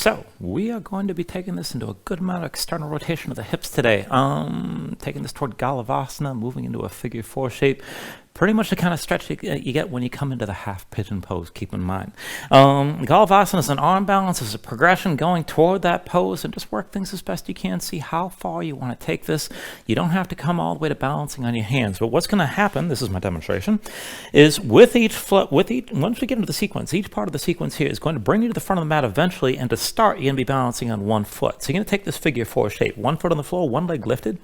So we are going to be taking this into a good amount of external rotation of the hips today. Taking this toward Galavasana, moving into a figure 4 shape. Pretty much the kind of stretch you get when you come into the half pigeon pose, keep in mind. Galavasana is an arm balance, is a progression going toward that pose, and just work things as best you can. See how far you want to take this. You don't have to come all the way to balancing on your hands, but what's going to happen, this is my demonstration, is once we get into the sequence, each part of the sequence here is going to bring you to the front of the mat eventually, and to start, you're going to be balancing on one foot. So you're going to take this figure 4 shape, one foot on the floor, one leg lifted,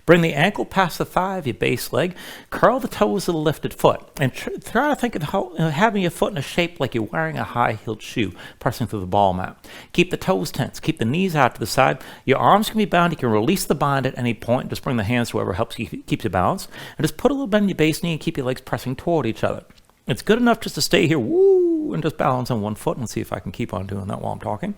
bring the ankle past the thigh of your base leg, curl the toes of the lifted foot, and try to think of having your foot in a shape like you're wearing a high-heeled shoe, pressing through the ball mat. Keep the toes tense, keep the knees out to the side. Your arms can be bound. You can release the bind at any point. Just bring the hands to whoever helps you keep you balanced, and just put a little bend in your base knee and keep your legs pressing toward each other. It's good enough just to stay here, woo, and just balance on one foot. And let's see if I can keep on doing that while I'm talking.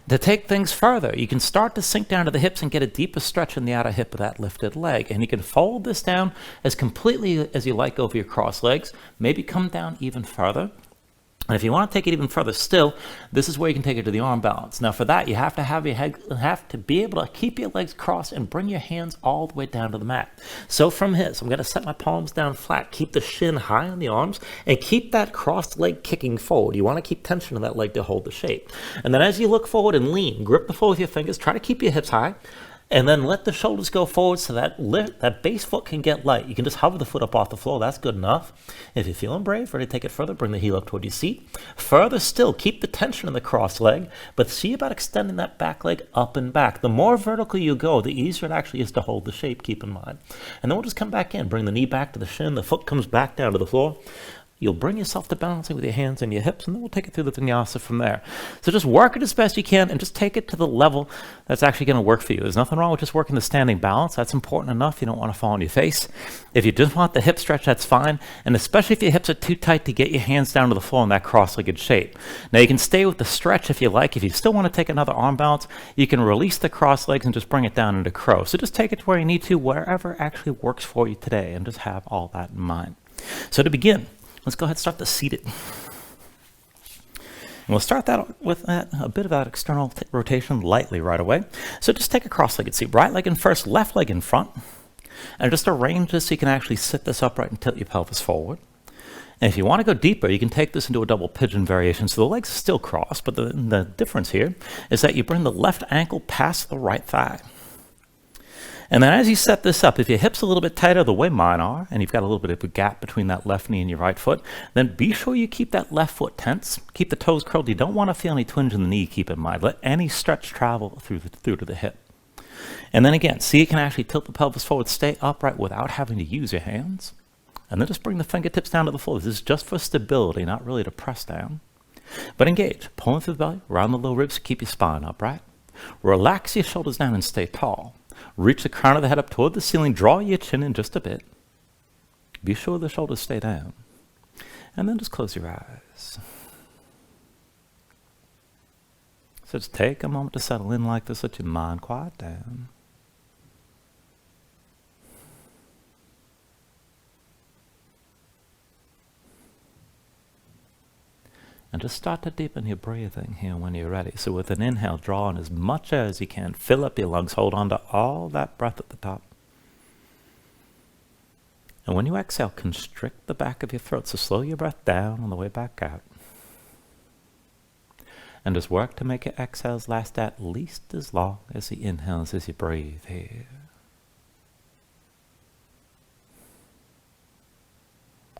To take things further, you can start to sink down to the hips and get a deeper stretch in the outer hip of that lifted leg. And you can fold this down as completely as you like over your cross legs. Maybe come down even further. And if you want to take it even further still, this is where you can take it to the arm balance. Now for that, you have to be able to keep your legs crossed and bring your hands all the way down to the mat. So from here, I'm going to set my palms down flat, keep the shin high on the arms, and keep that crossed leg kicking forward. You want to keep tension in that leg to hold the shape. And then as you look forward and lean, grip the floor with your fingers, try to keep your hips high, and then let the shoulders go forward so that base foot can get light. You can just hover the foot up off the floor. That's good enough. If you're feeling brave, ready to take it further, bring the heel up toward your seat. Further still, keep the tension in the cross leg, but see about extending that back leg up and back. The more vertical you go, the easier it actually is to hold the shape, keep in mind. And then we'll just come back in. Bring the knee back to the shin. The foot comes back down to the floor. You'll bring yourself to balancing with your hands and your hips, and then we'll take it through the vinyasa from there. So just work it as best you can, and just take it to the level that's actually going to work for you. There's nothing wrong with just working the standing balance. That's important enough. You don't want to fall on your face. If you just want the hip stretch, that's fine, and especially if your hips are too tight to get your hands down to the floor in that cross-legged shape. Now you can stay with the stretch if you like. If you still want to take another arm balance, you can release the cross legs and just bring it down into crow. So just take it to where you need to, wherever actually works for you today, and just have all that in mind. So to begin, let's go ahead and start the seated. And we'll start that with a bit of that external rotation lightly right away. So just take a cross-legged seat. Right leg in first, left leg in front. And just arrange this so you can actually sit this upright and tilt your pelvis forward. And if you want to go deeper, you can take this into a double pigeon variation. So the legs are still crossed, but the difference here is that you bring the left ankle past the right thigh. And then as you set this up, if your hips are a little bit tighter the way mine are, and you've got a little bit of a gap between that left knee and your right foot, then be sure you keep that left foot tense. Keep the toes curled. You don't want to feel any twinge in the knee, keep in mind. Let any stretch travel through to the hip. And then again, see you can actually tilt the pelvis forward, stay upright without having to use your hands. And then just bring the fingertips down to the floor. This is just for stability, not really to press down. But engage. Pulling through the belly, around the low ribs, keep your spine upright. Relax your shoulders down and stay tall. Reach the crown of the head up toward the ceiling. Draw your chin in just a bit. Be sure the shoulders stay down. And then just close your eyes. So just take a moment to settle in like this. Let your mind quiet down. And just start to deepen your breathing here when you're ready. So with an inhale, draw in as much air as you can. Fill up your lungs. Hold on to all that breath at the top. And when you exhale, constrict the back of your throat. So slow your breath down on the way back out. And just work to make your exhales last at least as long as the inhales as you breathe here.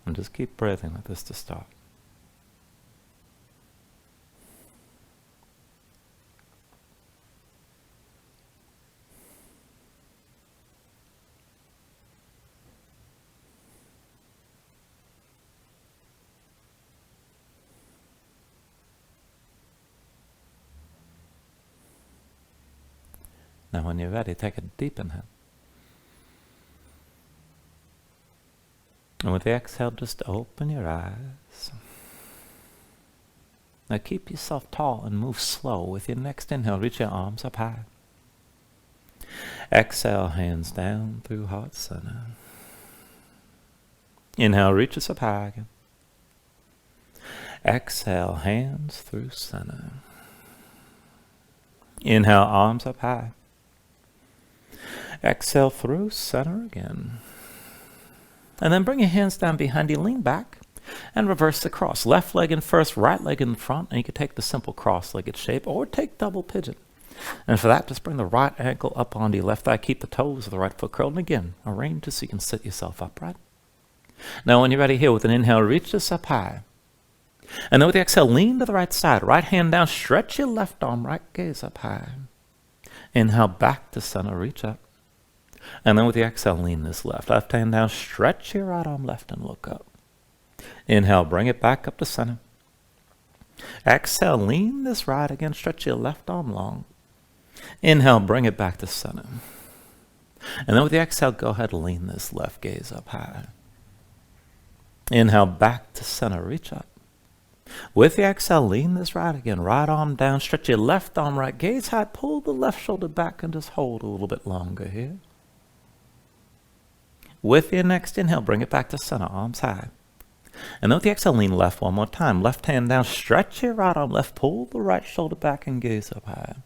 And just keep breathing like this to start. Now when you're ready, take a deep inhale. And with the exhale, just open your eyes. Now keep yourself tall and move slow. With your next inhale, reach your arms up high. Exhale, hands down through heart center. Inhale, reach us up high again. Exhale, hands through center. Inhale, arms up high. Exhale through center again. And then bring your hands down behind you, lean back, and reverse the cross. Left leg in first, right leg in front, and you can take the simple cross-legged shape or take double pigeon. And for that, just bring the right ankle up onto your left thigh. Keep the toes of the right foot curled. And again, arrange it so you can sit yourself upright. Now, when you're ready here, with an inhale, reach this up high. And then with the exhale, lean to the right side. Right hand down, stretch your left arm, right gaze up high. Inhale, back to center, reach up. And then with the exhale, lean this left hand down, stretch your right arm left and look up. Inhale, bring it back up to center. Exhale, lean this right again, stretch your left arm long. Inhale, bring it back to center. And then with the exhale, go ahead, lean this left gaze up high. Inhale, back to center, reach up. With the exhale, lean this right again, right arm down, stretch your left arm right, gaze high, pull the left shoulder back and just hold a little bit longer here. With your next inhale, bring it back to center, arms high. And then with the exhale, lean left one more time. Left hand down, stretch your right arm left, pull the right shoulder back and gaze up high.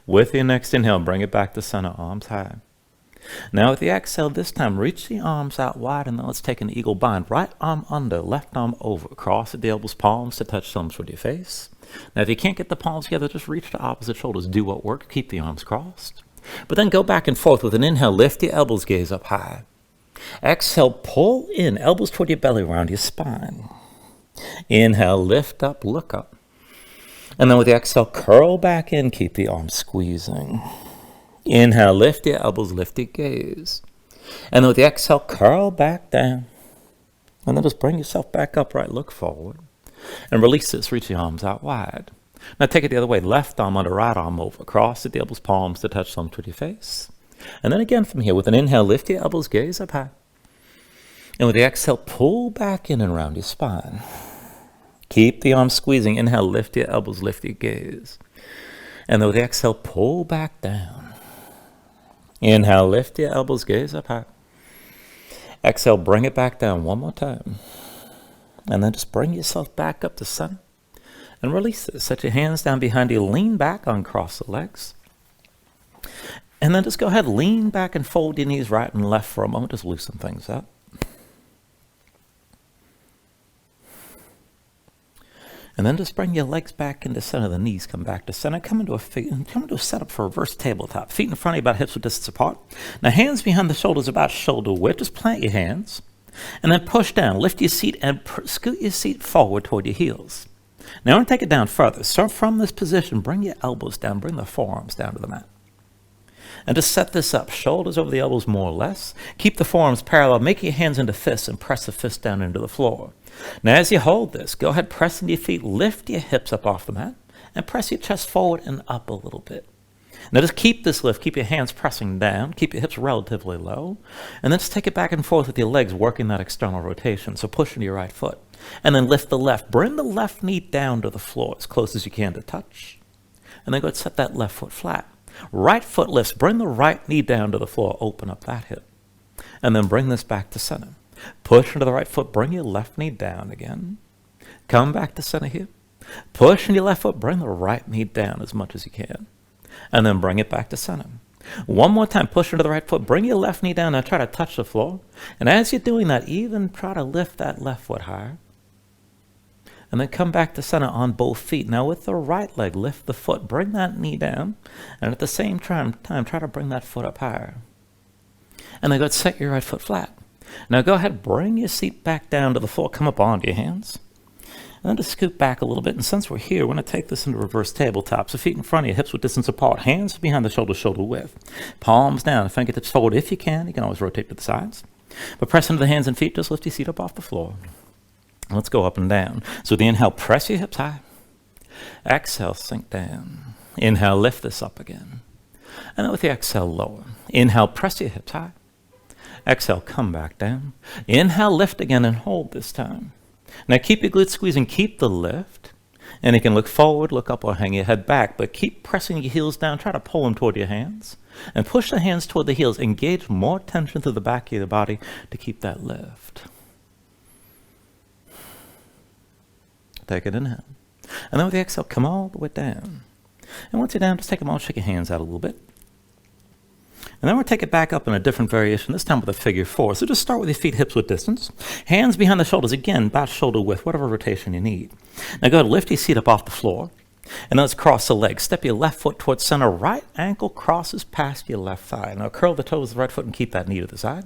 With your next inhale, bring it back to center, arms high. Now with the exhale, this time, reach the arms out wide, and then let's take an eagle bind. Right arm under, left arm over. Cross at the elbows, palms to touch thumbs with your face. Now if you can't get the palms together, just reach to opposite shoulders. Do what works. Keep the arms crossed. But then go back and forth with an inhale. Lift your elbows, gaze up high. Exhale, pull in, elbows toward your belly, around your spine. Inhale, lift up, look up. And then with the exhale, curl back in, keep the arms squeezing. Inhale, lift your elbows, lift your gaze. And then with the exhale, curl back down. And then just bring yourself back upright, look forward. And release this, reach your arms out wide. Now take it the other way, left arm under, right arm over. Cross at the elbows, palms to touch thumbs with your face. And then again from here, with an inhale, lift your elbows, gaze up high. And with the exhale, pull back in and around your spine. Keep the arms squeezing. Inhale, lift your elbows, lift your gaze. And then with the exhale, pull back down. Inhale, lift your elbows, gaze up high. Exhale, bring it back down one more time. And then just bring yourself back up to center. And release this. Set your hands down behind you. Lean back, uncross the legs. And then just go ahead, lean back and fold your knees right and left for a moment. Just loosen things up. And then just bring your legs back into center. The knees come back to center. Come into a setup for reverse tabletop. Feet in front of you, about hips width distance apart. Now hands behind the shoulders, about shoulder width. Just plant your hands. And then push down. Lift your seat and scoot your seat forward toward your heels. Now I'm going to take it down further. Start from this position. Bring your elbows down. Bring the forearms down to the mat. And just set this up. Shoulders over the elbows more or less. Keep the forearms parallel. Make your hands into fists and press the fists down into the floor. Now as you hold this, go ahead, press into your feet. Lift your hips up off the mat. And press your chest forward and up a little bit. Now just keep this lift. Keep your hands pressing down. Keep your hips relatively low. And then just take it back and forth with your legs, working that external rotation. So push into your right foot. And then lift the left. Bring the left knee down to the floor as close as you can to touch. And then go ahead and set that left foot flat. Right foot lifts. Bring the right knee down to the floor. Open up that hip. And then bring this back to center. Push into the right foot. Bring your left knee down again. Come back to center here. Push into your left foot. Bring the right knee down as much as you can. And then bring it back to center. One more time. Push into the right foot. Bring your left knee down. Now try to touch the floor. And as you're doing that, even try to lift that left foot higher. And then come back to center on both feet. Now with the right leg, lift the foot. Bring that knee down. And at the same time try to bring that foot up higher. And then go ahead and set your right foot flat. Now go ahead, bring your seat back down to the floor. Come up onto your hands. And then just scoot back a little bit. And since we're here, we're going to take this into reverse tabletop. So feet in front of you, hips width distance apart. Hands behind the shoulder, shoulder width. Palms down, fingertips forward if you can. You can always rotate to the sides. But press into the hands and feet. Just lift your seat up off the floor. Let's go up and down. So with the inhale, press your hips high. Exhale, sink down. Inhale, lift this up again. And then with the exhale, lower. Inhale, press your hips high. Exhale, come back down. Inhale, lift again and hold this time. Now keep your glutes squeezing, keep the lift. And you can look forward, look up, or hang your head back. But keep pressing your heels down. Try to pull them toward your hands. And push the hands toward the heels. Engage more tension through the back of your body to keep that lift. Take an inhale. And then with the exhale, come all the way down. And once you're down, just take a moment, shake your hands out a little bit. And then we'll take it back up in a different variation, this time with a figure 4. So just start with your feet hips width distance. Hands behind the shoulders, again, about shoulder width, whatever rotation you need. Now go ahead, lift your seat up off the floor. And then let's cross the legs. Step your left foot towards center. Right ankle crosses past your left thigh. Now curl the toes of the right foot and keep that knee to the side.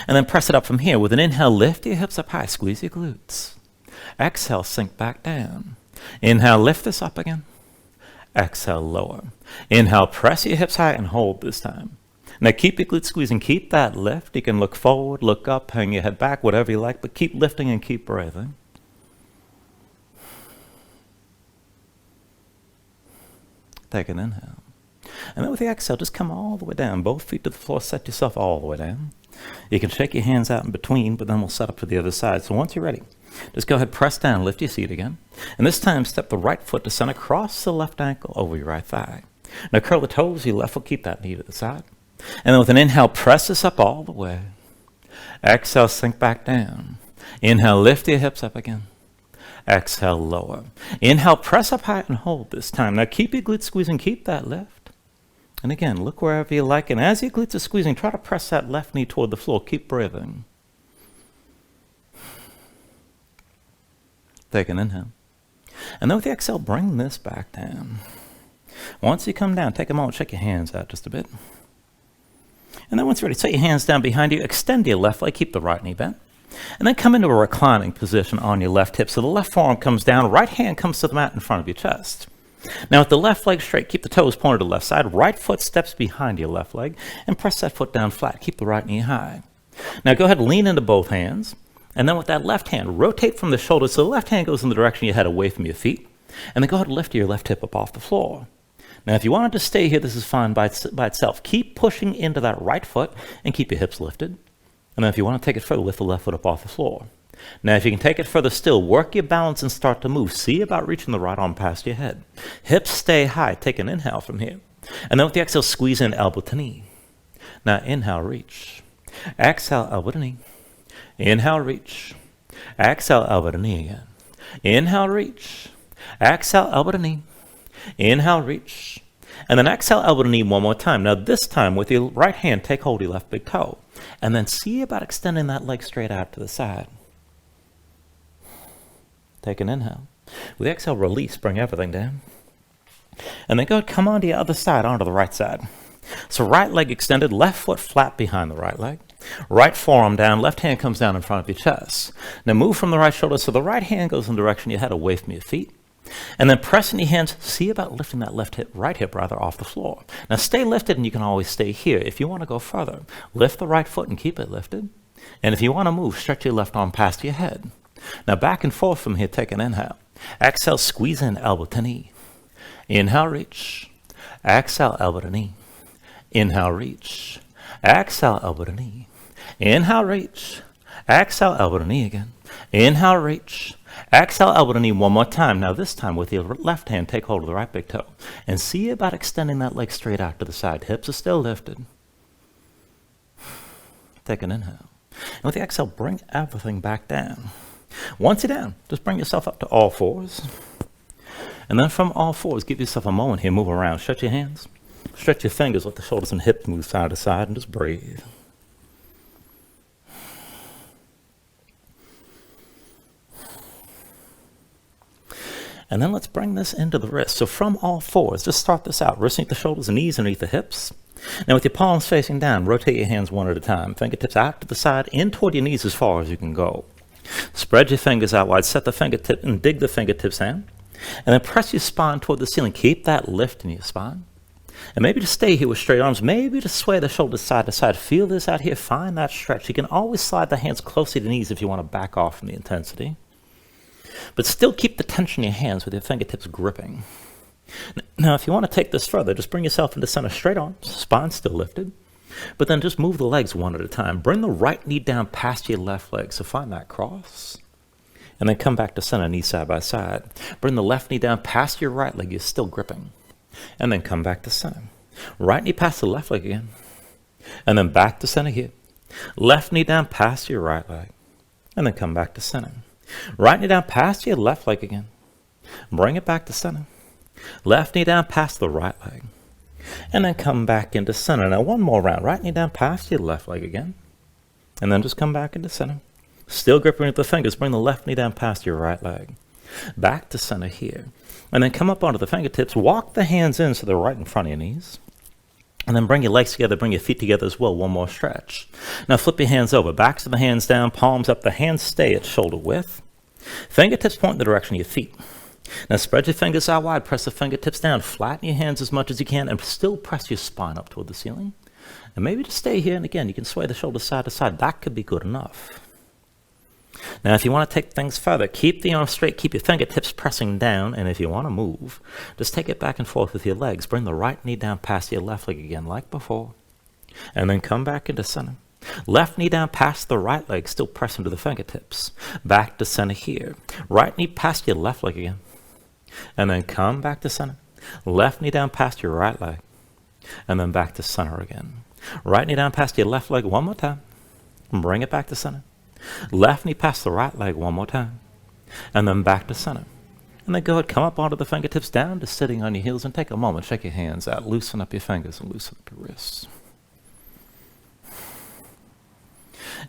And then press it up from here. With an inhale, lift your hips up high. Squeeze your glutes. Exhale, sink back down. Inhale, lift this up again. Exhale, lower. Inhale, press your hips high and hold this time. Now keep your glutes squeezing. Keep that lift. You can look forward, look up, hang your head back, whatever you like, but keep lifting and keep breathing. Take an inhale. And then with the exhale, just come all the way down. Both feet to the floor. Set yourself all the way down. You can shake your hands out in between, but then we'll set up for the other side. So once you're ready, just go ahead, press down, lift your seat again. And this time, step the right foot to center, cross the left ankle over your right thigh. Now curl the toes, your left foot, keep that knee to the side. And then with an inhale, press this up all the way. Exhale, sink back down. Inhale, lift your hips up again. Exhale, lower. Inhale, press up high and hold this time. Now keep your glutes squeezing, keep that lift. And again, look wherever you like. And as your glutes are squeezing, try to press that left knee toward the floor. Keep breathing. Take an inhale. And then with the exhale, bring this back down. Once you come down, take a moment, shake your hands out just a bit. And then once you're ready, set your hands down behind you, extend your left leg, keep the right knee bent. And then come into a reclining position on your left hip. So the left forearm comes down, right hand comes to the mat in front of your chest. Now with the left leg straight, keep the toes pointed to the left side. Right foot steps behind your left leg and press that foot down flat. Keep the right knee high. Now go ahead, lean into both hands. And then with that left hand, rotate from the shoulder so the left hand goes in the direction you head away from your feet. And then go ahead and lift your left hip up off the floor. Now if you wanted to stay here, this is fine by itself. Keep pushing into that right foot and keep your hips lifted. And then if you want to take it further, lift the left foot up off the floor. Now if you can take it further still, work your balance and start to move. See about reaching the right arm past your head. Hips stay high. Take an inhale from here. And then with the exhale, squeeze in elbow to knee. Now inhale, reach. Exhale, elbow to knee. Inhale, reach. Exhale, elbow to knee again. Inhale, reach. Exhale, elbow to knee. Inhale, reach. And then exhale, elbow to knee one more time. Now this time with your right hand, take hold of your left big toe. And then see about extending that leg straight out to the side. Take an inhale. With the exhale, release, bring everything down. And then go ahead, come on to the other side, onto the right side. So right leg extended, left foot flat behind the right leg. Right forearm down, left hand comes down in front of your chest. Now move from the right shoulder so the right hand goes in the direction you head away from your feet. And then pressing your hands, see about lifting that right hip off the floor. Now stay lifted and you can always stay here. If you want to go further, lift the right foot and keep it lifted. And if you want to move, stretch your left arm past your head. Now back and forth from here, take an inhale. Exhale, squeeze in elbow to knee. Inhale, reach. Exhale, elbow to knee. Inhale, reach. Exhale, elbow to knee. Inhale, reach. Exhale, elbow to knee again. Inhale, reach. Exhale, elbow to knee one more time. Now this time with your left hand, take hold of the right big toe. And see about extending that leg straight out to the side. Hips are still lifted. Take an inhale. And with the exhale, bring everything back down. Once you're down, just bring yourself up to all fours. And then from all fours, give yourself a moment here. Move around. Stretch your hands. Stretch your fingers. Let the shoulders and hips move side to side. And just breathe. And then let's bring this into the wrist. So from all fours, just start this out. Wrists underneath the shoulders and knees underneath the hips. Now with your palms facing down, rotate your hands one at a time. Fingertips out to the side, in toward your knees as far as you can go. Spread your fingers out wide. Set the fingertip and dig the fingertips in. And then press your spine toward the ceiling. Keep that lift in your spine. And maybe just stay here with straight arms. Maybe just sway the shoulders side to side. Feel this out here. Find that stretch. You can always slide the hands closer to the knees if you want to back off from the intensity. But still keep the tension in your hands with your fingertips gripping. Now, if you want to take this further, just bring yourself into center, straight arms, spine still lifted. But then just move the legs one at a time. Bring the right knee down past your left leg. So find that cross. And then come back to center, knees side by side. Bring the left knee down past your right leg. You're still gripping. And then come back to center. Right knee past the left leg again. And then back to center here. Left knee down past your right leg. And then come back to center. Right knee down past your left leg again. Bring it back to center. Left knee down past the right leg. And then come back into center. Now one more round. Right knee down past your left leg again. And then just come back into center. Still gripping with the fingers. Bring the left knee down past your right leg. Back to center here. And then come up onto the fingertips. Walk the hands in so they're right in front of your knees. And then bring your legs together, bring your feet together as well. One more stretch. Now flip your hands over. Backs of the hands down, palms up. The hands stay at shoulder width. Fingertips point in the direction of your feet. Now spread your fingers out wide. Press the fingertips down. Flatten your hands as much as you can. And still press your spine up toward the ceiling. And maybe just stay here. And again, you can sway the shoulders side to side. That could be good enough. Now, if you want to take things further, keep the arms straight, keep your fingertips pressing down, and if you want to move, just take it back and forth with your legs. Bring the right knee down past your left leg again, like before, and then come back into center. Left knee down past the right leg, still pressing to the fingertips. Back to center here. Right knee past your left leg again, and then come back to center. Left knee down past your right leg, and then back to center again. Right knee down past your left leg one more time, and bring it back to center. Left knee past the right leg one more time. And then back to center. And then go ahead, come up onto the fingertips, down to sitting on your heels, and take a moment, shake your hands out, loosen up your fingers, and loosen up your wrists.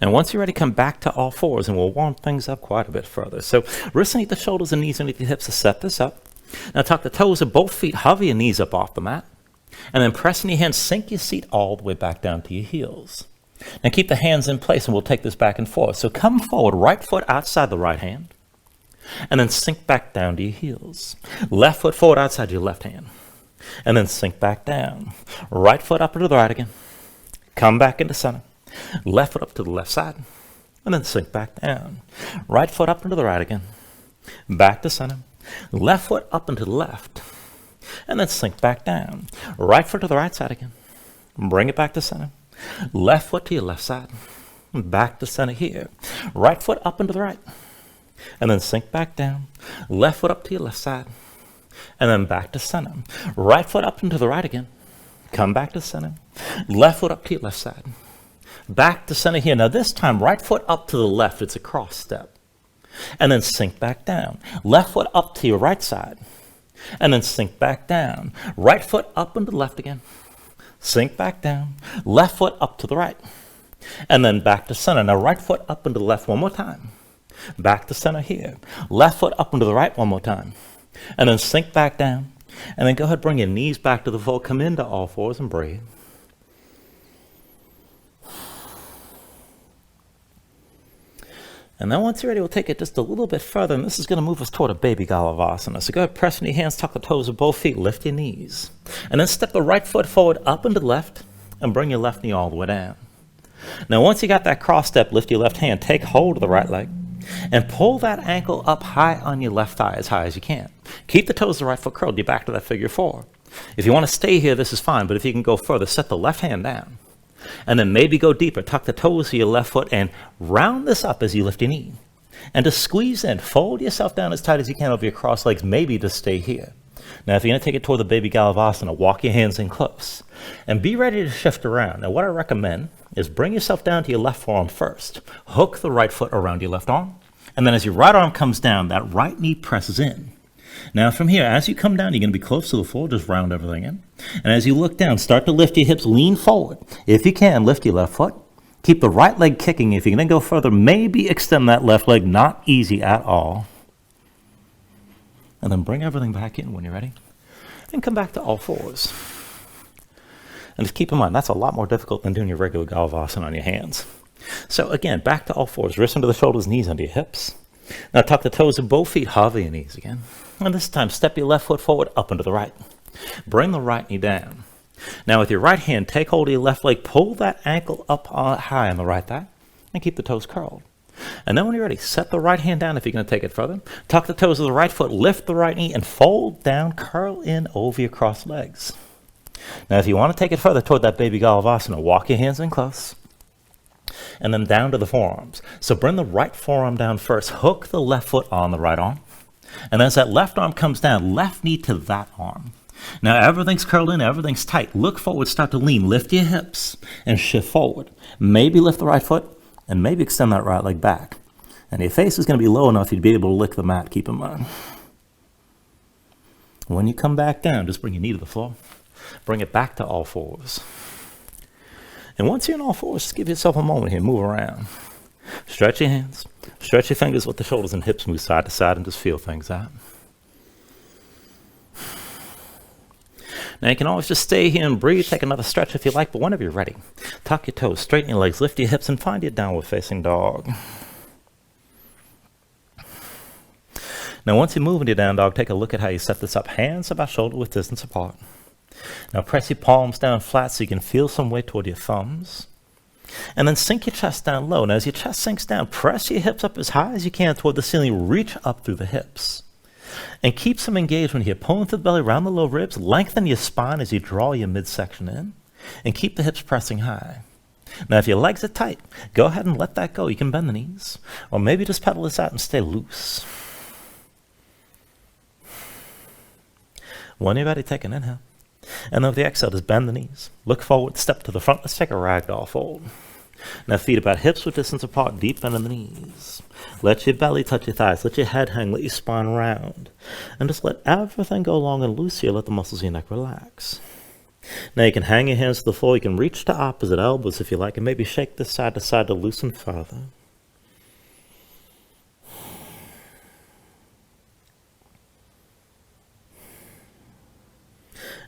And once you're ready, come back to all fours, and we'll warm things up quite a bit further. So wrists underneath the shoulders and knees underneath the hips to set this up. Now tuck the toes of both feet, hover your knees up off the mat. And then pressing your hands, sink your seat all the way back down to your heels. Now keep the hands in place and we'll take this back and forth. So come forward, right foot outside the right hand, and then sink back down to your heels. Left foot forward outside your left hand, and then sink back down. Right foot up to the right again. Come back into center. Left foot up to the left side, and then sink back down. Right foot up into the right again. Back to center. Left foot up into the left, and then sink back down. Right foot to the right side again. Bring it back to center. Left foot to your left side. Back to center here. Right foot up into the right. And then sink back down. Left foot up to your left side. And then back to center. Right foot up into the right again. Come back to center. Left foot up to your left side. Back to center here. Now this time, right foot up to the left. It's a cross step. And then sink back down. Left foot up to your right side. And then sink back down. Right foot up into the left again. Sink back down. Left foot up to the right. And then back to center. Now right foot up into the left one more time. Back to center here. Left foot up into the right one more time. And then sink back down. And then go ahead, bring your knees back to the floor. Come into all fours and breathe. And then once you're ready, we'll take it just a little bit further, and this is going to move us toward a baby Galavasana. So go ahead, press in your hands, tuck the toes of both feet, lift your knees. And then step the right foot forward up into the left, and bring your left knee all the way down. Now once you got that cross step, lift your left hand, take hold of the right leg, and pull that ankle up high on your left thigh, as high as you can. Keep the toes of the right foot curled, you're back to that figure four. If you want to stay here, this is fine, but if you can go further, set the left hand down. And then maybe go deeper. Tuck the toes of your left foot and round this up as you lift your knee. And just squeeze in. Fold yourself down as tight as you can over your cross legs. Maybe just stay here. Now, if you're going to take it toward the baby Galavasana, walk your hands in close. And be ready to shift around. Now, what I recommend is bring yourself down to your left forearm first. Hook the right foot around your left arm. And then as your right arm comes down, that right knee presses in. Now from here, as you come down, you're going to be close to the floor. Just round everything in. And as you look down, start to lift your hips, lean forward. If you can, lift your left foot. Keep the right leg kicking. If you can then go further, maybe extend that left leg. Not easy at all. And then bring everything back in when you're ready. And come back to all fours. And just keep in mind, that's a lot more difficult than doing your regular Galavasana on your hands. So again, back to all fours. Wrists under the shoulders, knees under your hips. Now tuck the toes of both feet, hover your knees again. And this time, step your left foot forward, up and to the right. Bring the right knee down. Now with your right hand, take hold of your left leg, pull that ankle up high on the right thigh, and keep the toes curled. And then when you're ready, set the right hand down if you're going to take it further. Tuck the toes of the right foot, lift the right knee, and fold down, curl in over your crossed legs. Now if you want to take it further toward that baby Galavasana, walk your hands in close. And then down to the forearms. So bring the right forearm down first. Hook the left foot on the right arm. And as that left arm comes down, left knee to that arm. Now everything's curled in, everything's tight. Look forward, start to lean. Lift your hips and shift forward. Maybe lift the right foot and maybe extend that right leg back. And your face is going to be low enough you'd be able to lick the mat, keep in mind. When you come back down, just bring your knee to the floor. Bring it back to all fours. And once you're in all fours, just give yourself a moment here. Move around. Stretch your hands. Stretch your fingers with the shoulders and hips. Move side to side and just feel things out. Now you can always just stay here and breathe. Take another stretch if you like, but whenever you're ready, tuck your toes, straighten your legs, lift your hips, and find your downward facing dog. Now once you move into your down dog, take a look at how you set this up. Hands about shoulder width distance apart. Now press your palms down flat so you can feel some weight toward your thumbs. And then sink your chest down low. Now as your chest sinks down, press your hips up as high as you can toward the ceiling. Reach up through the hips. And keep some engagement here. Pulling through the belly around the low ribs. Lengthen your spine as you draw your midsection in. And keep the hips pressing high. Now if your legs are tight, go ahead and let that go. You can bend the knees. Or maybe just pedal this out and stay loose. When you're ready, take an inhale. And then with the exhale, just bend the knees. Look forward, step to the front. Let's take a ragdoll fold. Now feet about hips width distance apart, deep bend in the knees. Let your belly touch your thighs. Let your head hang. Let your spine round. And just let everything go long and loose here. Let the muscles of your neck relax. Now you can hang your hands to the floor. You can reach to opposite elbows if you like. And maybe shake this side to side to loosen further.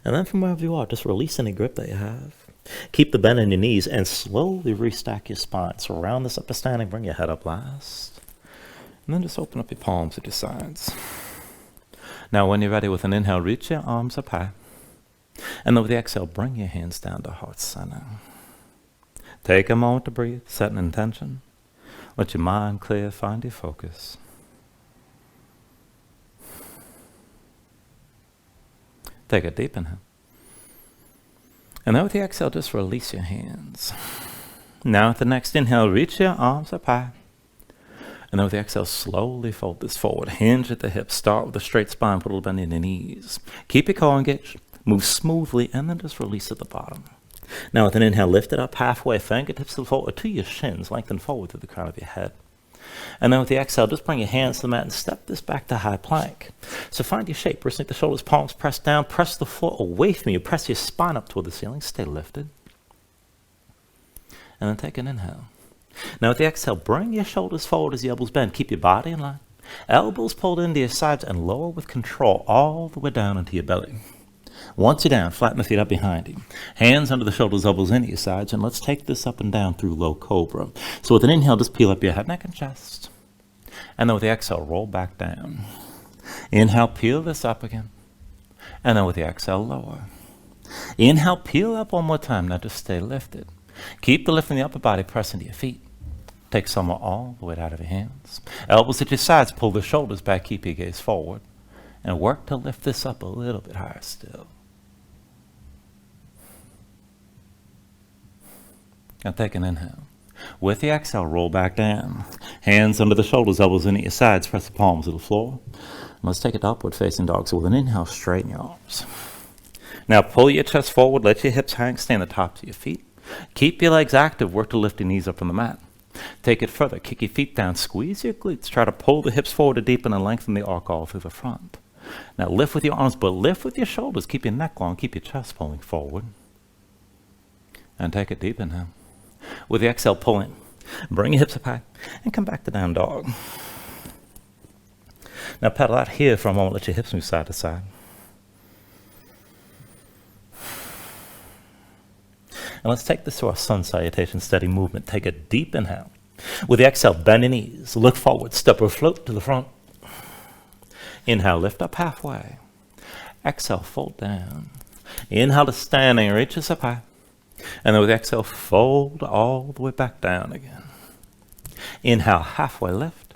And then from wherever you are, just release any grip that you have. Keep the bend in your knees and slowly restack your spine. So round this up to standing, bring your head up last. And then just open up your palms at your sides. Now when you're ready with an inhale, reach your arms up high. And then with the exhale, bring your hands down to heart center. Take a moment to breathe, set an intention. Let your mind clear, find your focus. Take a deep inhale. And then with the exhale, just release your hands. Now with the next inhale, reach your arms up high. And then with the exhale, slowly fold this forward. Hinge at the hips. Start with a straight spine. Put a little bend in your knees. Keep your core engaged. Move smoothly and then just release at the bottom. Now with an inhale, lift it up halfway. Fingertips to the floor or to your shins. Lengthen forward through the crown of your head. And then with the exhale, just bring your hands to the mat and step this back to high plank. So find your shape. Resting the shoulders, palms press down. Press the floor away from you. Press your spine up toward the ceiling. Stay lifted. And then take an inhale. Now with the exhale, bring your shoulders forward as the elbows bend. Keep your body in line. Elbows pulled into your sides and lower with control all the way down into your belly. Once you're down, flatten the feet up behind you. Hands under the shoulders, elbows into your sides, and let's take this up and down through low cobra. So with an inhale, just peel up your head, neck, and chest. And then with the exhale, roll back down. Inhale, peel this up again. And then with the exhale, lower. Inhale, peel up one more time. Now just stay lifted. Keep the lift in the upper body, press into your feet. Take some all the way out of your hands. Elbows at your sides, pull the shoulders back, keep your gaze forward. And work to lift this up a little bit higher still. Now take an inhale. With the exhale, roll back down. Hands under the shoulders, elbows into your sides, press the palms to the floor. Let's take it to upward facing dog. So with an inhale, straighten your arms. Now pull your chest forward, let your hips hang, stay on the tops of your feet. Keep your legs active, work to lift your knees up from the mat. Take it further, kick your feet down, squeeze your glutes, try to pull the hips forward to deepen and lengthen the arc all through the front. Now lift with your arms, but lift with your shoulders. Keep your neck long, keep your chest pulling forward. And take a deep inhale. With the exhale, pull in. Bring your hips up high and come back to down dog. Now pedal out here for a moment, let your hips move side to side. And let's take this to our sun salutation, steady movement. Take a deep inhale. With the exhale, bend your knees, look forward, step or float to the front. Inhale, lift up halfway. Exhale, fold down. Inhale to standing, reach us up high. And then with the exhale, fold all the way back down again. Inhale, halfway lift.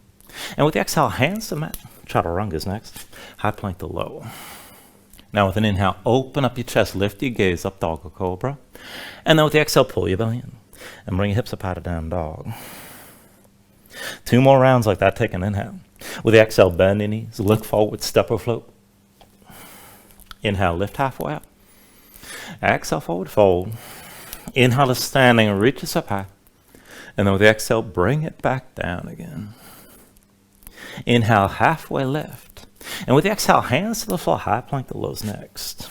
And with the exhale, hands to mat. Chaturanga's next. High plank to low. Now with an inhale, open up your chest, lift your gaze up, dog or cobra. And then with the exhale, pull your belly in. And bring your hips up high to down dog. 2 more rounds like that, take an inhale. With the exhale, bend your knees, look forward, step or float. Inhale, lift halfway up. Exhale, forward fold. Inhale to standing, reach us up high. And then with the exhale, bring it back down again. Inhale, halfway lift. And with the exhale, hands to the floor, high plank the lows next.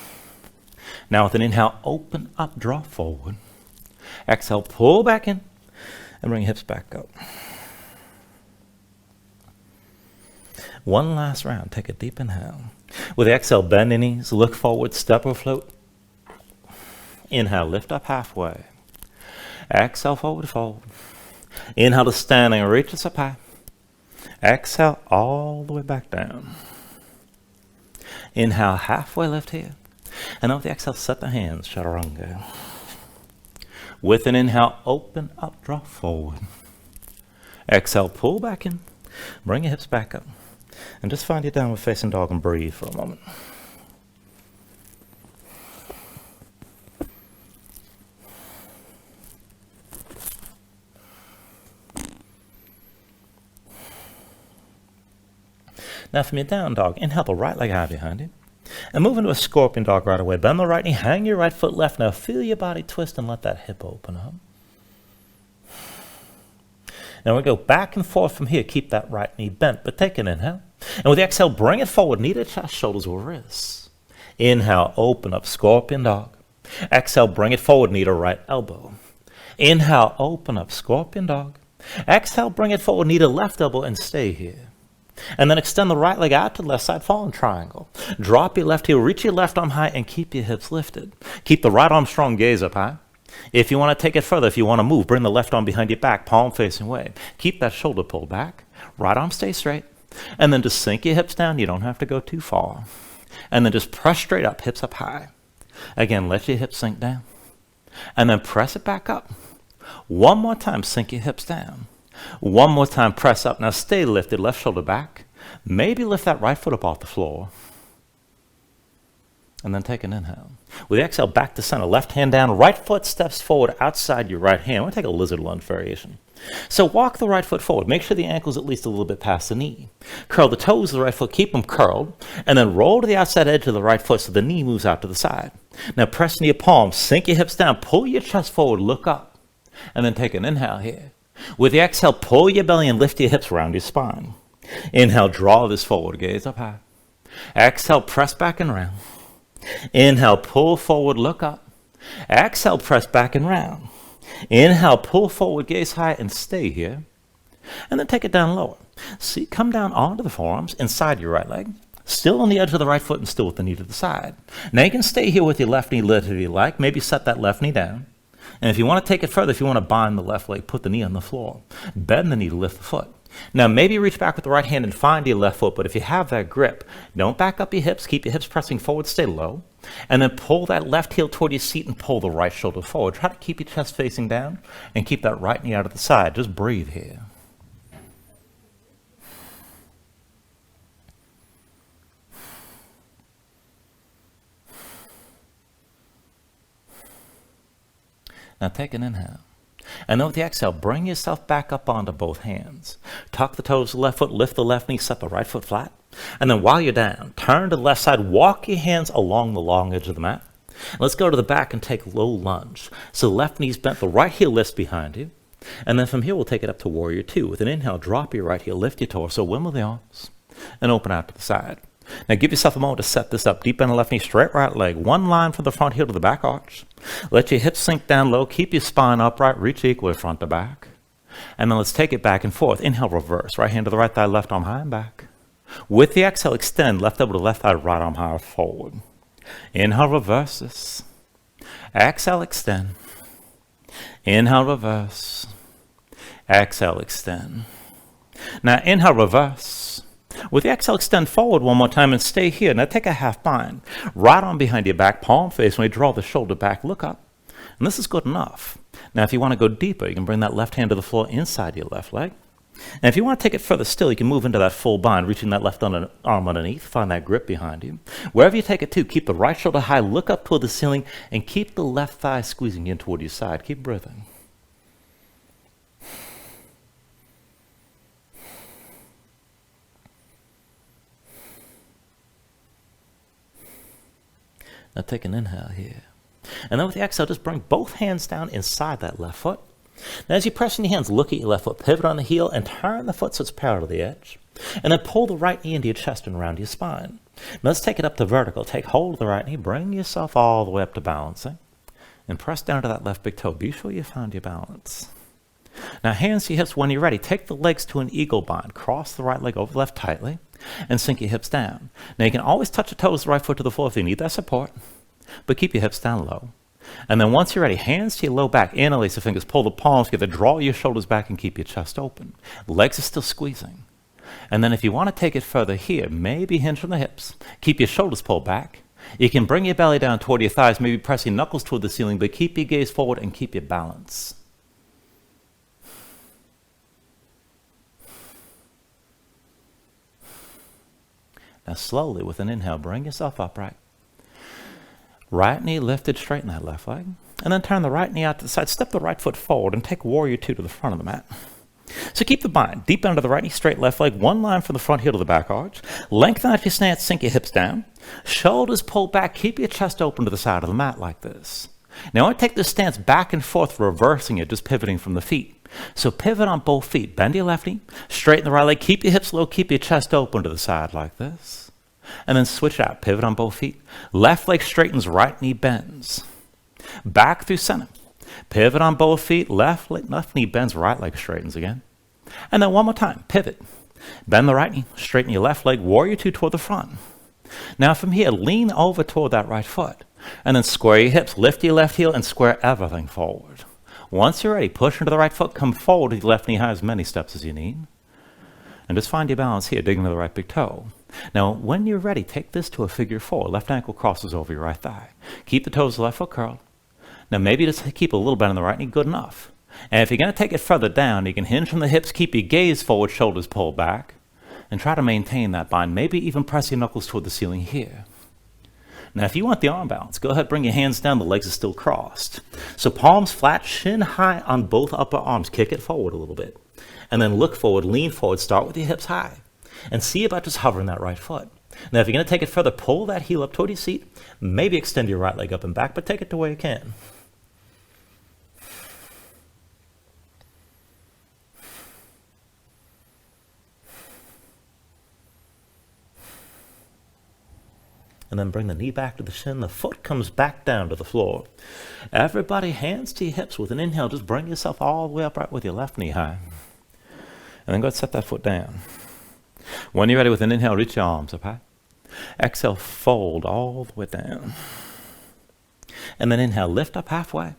Now with an inhale, open up, draw forward. Exhale, pull back in, and bring your hips back up. One last round, take a deep inhale. With the exhale, bend the knees, look forward, step or float. Inhale, lift up halfway. Exhale, forward, fold. Inhale to standing, reach us up high. Exhale, all the way back down. Inhale, halfway lift here. And with the exhale, set the hands, chaturanga. With an inhale, open up, draw forward. Exhale, pull back in. Bring your hips back up. And just find your downward facing dog and breathe for a moment. Now from your down dog, inhale the right leg high behind you. And move into a scorpion dog right away. Bend the right knee, hang your right foot left. Now feel your body twist and let that hip open up. Now we go back and forth from here. Keep that right knee bent, but take an inhale. And with the exhale, bring it forward. Knee to chest, shoulders or wrists. Inhale, open up, scorpion dog. Exhale, bring it forward, knee to right elbow. Inhale, open up, scorpion dog. Exhale, bring it forward, knee to left elbow, and stay here. And then extend the right leg out to the left side, fall in triangle. Drop your left heel, reach your left arm high, and keep your hips lifted. Keep the right arm strong, gaze up high. If you want to take it further, if you want to move, bring the left arm behind your back, palm facing away. Keep that shoulder pulled back. Right arm stay straight. And then just sink your hips down. You don't have to go too far. And then just press straight up, hips up high. Again, let your hips sink down. And then press it back up. One more time, sink your hips down. One more time, press up. Now stay lifted, left shoulder back. Maybe lift that right foot up off the floor. And then take an inhale. With the exhale, back to center, left hand down, right foot steps forward outside your right hand. We'll take a lizard lunge variation. So walk the right foot forward. Make sure the ankle's at least a little bit past the knee. Curl the toes of the right foot, keep them curled, and then roll to the outside edge of the right foot so the knee moves out to the side. Now press into your palms, sink your hips down, pull your chest forward, look up, and then take an inhale here. With the exhale, pull your belly and lift your hips around your spine. Inhale, draw this forward, gaze up high. Exhale, press back and round. Inhale, pull forward, look up. Exhale, press back and round. Inhale, pull forward, gaze high, and stay here. And then take it down lower. See, come down onto the forearms, inside your right leg. Still on the edge of the right foot and still with the knee to the side. Now you can stay here with your left knee lifted if you like. Maybe set that left knee down. And if you want to take it further, if you want to bind the left leg, put the knee on the floor. Bend the knee to lift the foot. Now maybe reach back with the right hand and find your left foot, but if you have that grip, don't back up your hips, keep your hips pressing forward, stay low, and then pull that left heel toward your seat and pull the right shoulder forward. Try to keep your chest facing down and keep that right knee out of the side. Just breathe here. Now take an inhale. And then with the exhale, bring yourself back up onto both hands. Tuck the toes of the left foot, lift the left knee, set the right foot flat. And then while you're down, turn to the left side, walk your hands along the long edge of the mat. Let's go to the back and take low lunge. So the left knee's bent, the right heel lifts behind you. And then from here, we'll take it up to warrior two. With an inhale, drop your right heel, lift your torso, wimble the arms, and open out to the side. Now give yourself a moment to set this up. Deep bend the left knee, straight right leg. One line from the front heel to the back arch. Let your hips sink down low. Keep your spine upright. Reach equally front to back. And then let's take it back and forth. Inhale, reverse. Right hand to the right thigh, left arm high and back. With the exhale, extend. Left elbow to left thigh, right arm high forward. Inhale, reverse this. Exhale, extend. Inhale, reverse. Exhale, extend. Now inhale, reverse. With the exhale, extend forward one more time and stay here. Now take a half bind. Right arm behind your back, palm face. When you draw the shoulder back, look up. And this is good enough. Now if you want to go deeper, you can bring that left hand to the floor inside your left leg. And if you want to take it further still, you can move into that full bind, reaching that left arm underneath. Find that grip behind you. Wherever you take it to, keep the right shoulder high, look up toward the ceiling, and keep the left thigh squeezing in toward your side. Keep breathing. Now take an inhale here. And then with the exhale, just bring both hands down inside that left foot. Now as you press in your hands, look at your left foot, pivot on the heel, and turn the foot so it's parallel to the edge. And then pull the right knee into your chest and around your spine. Now let's take it up to vertical. Take hold of the right knee. Bring yourself all the way up to balancing. And press down to that left big toe. Be sure you found your balance. Now hands to your hips when you're ready. Take the legs to an eagle bind. Cross the right leg over the left tightly. And sink your hips down. Now you can always touch your toes, the right foot to the floor if you need that support. But keep your hips down low. And then once you're ready, hands to your low back. Interlace the fingers. Pull the palms together. Draw your shoulders back and keep your chest open. Legs are still squeezing. And then if you want to take it further here, maybe hinge from the hips. Keep your shoulders pulled back. You can bring your belly down toward your thighs, maybe press your knuckles toward the ceiling, but keep your gaze forward and keep your balance. Now slowly, with an inhale, bring yourself upright. Right knee lifted, straighten that left leg. And then turn the right knee out to the side. Step the right foot forward and take warrior two to the front of the mat. So keep the bind. Deep under the right knee, straight left leg. One line from the front heel to the back arch. Lengthen out your stance, sink your hips down. Shoulders pulled back. Keep your chest open to the side of the mat like this. Now I want to take this stance back and forth, reversing it, just pivoting from the feet. So pivot on both feet. Bend your left knee. Straighten the right leg. Keep your hips low. Keep your chest open to the side like this. And then switch out. Pivot on both feet. Left leg straightens, right knee bends. Back through center. Pivot on both feet. Left knee bends, right leg straightens again. And then one more time. Pivot. Bend the right knee. Straighten your left leg. Warrior two toward the front. Now from here, lean over toward that right foot. And then square your hips. Lift your left heel and square everything forward. Once you're ready, push into the right foot. Come forward with your left knee high as many steps as you need. And just find your balance here, digging to the right big toe. Now, when you're ready, take this to a figure four. Left ankle crosses over your right thigh. Keep the toes of the left foot curled. Now, maybe just keep a little bend in the right knee, good enough. And if you're going to take it further down, you can hinge from the hips, keep your gaze forward, shoulders pulled back, and try to maintain that bind. Maybe even press your knuckles toward the ceiling here. Now, if you want the arm balance, go ahead, bring your hands down. The legs are still crossed. So palms flat, shin high on both upper arms. Kick it forward a little bit. And then look forward, lean forward, start with your hips high. And see about just hovering that right foot. Now, if you're going to take it further, pull that heel up toward your seat. Maybe extend your right leg up and back, but take it to where you can. And then bring the knee back to the shin. The foot comes back down to the floor. Everybody, hands to your hips. With an inhale, just bring yourself all the way upright with your left knee high. And then go ahead and set that foot down. When you're ready, with an inhale, reach your arms up high. Exhale, fold all the way down. And then inhale, lift up halfway.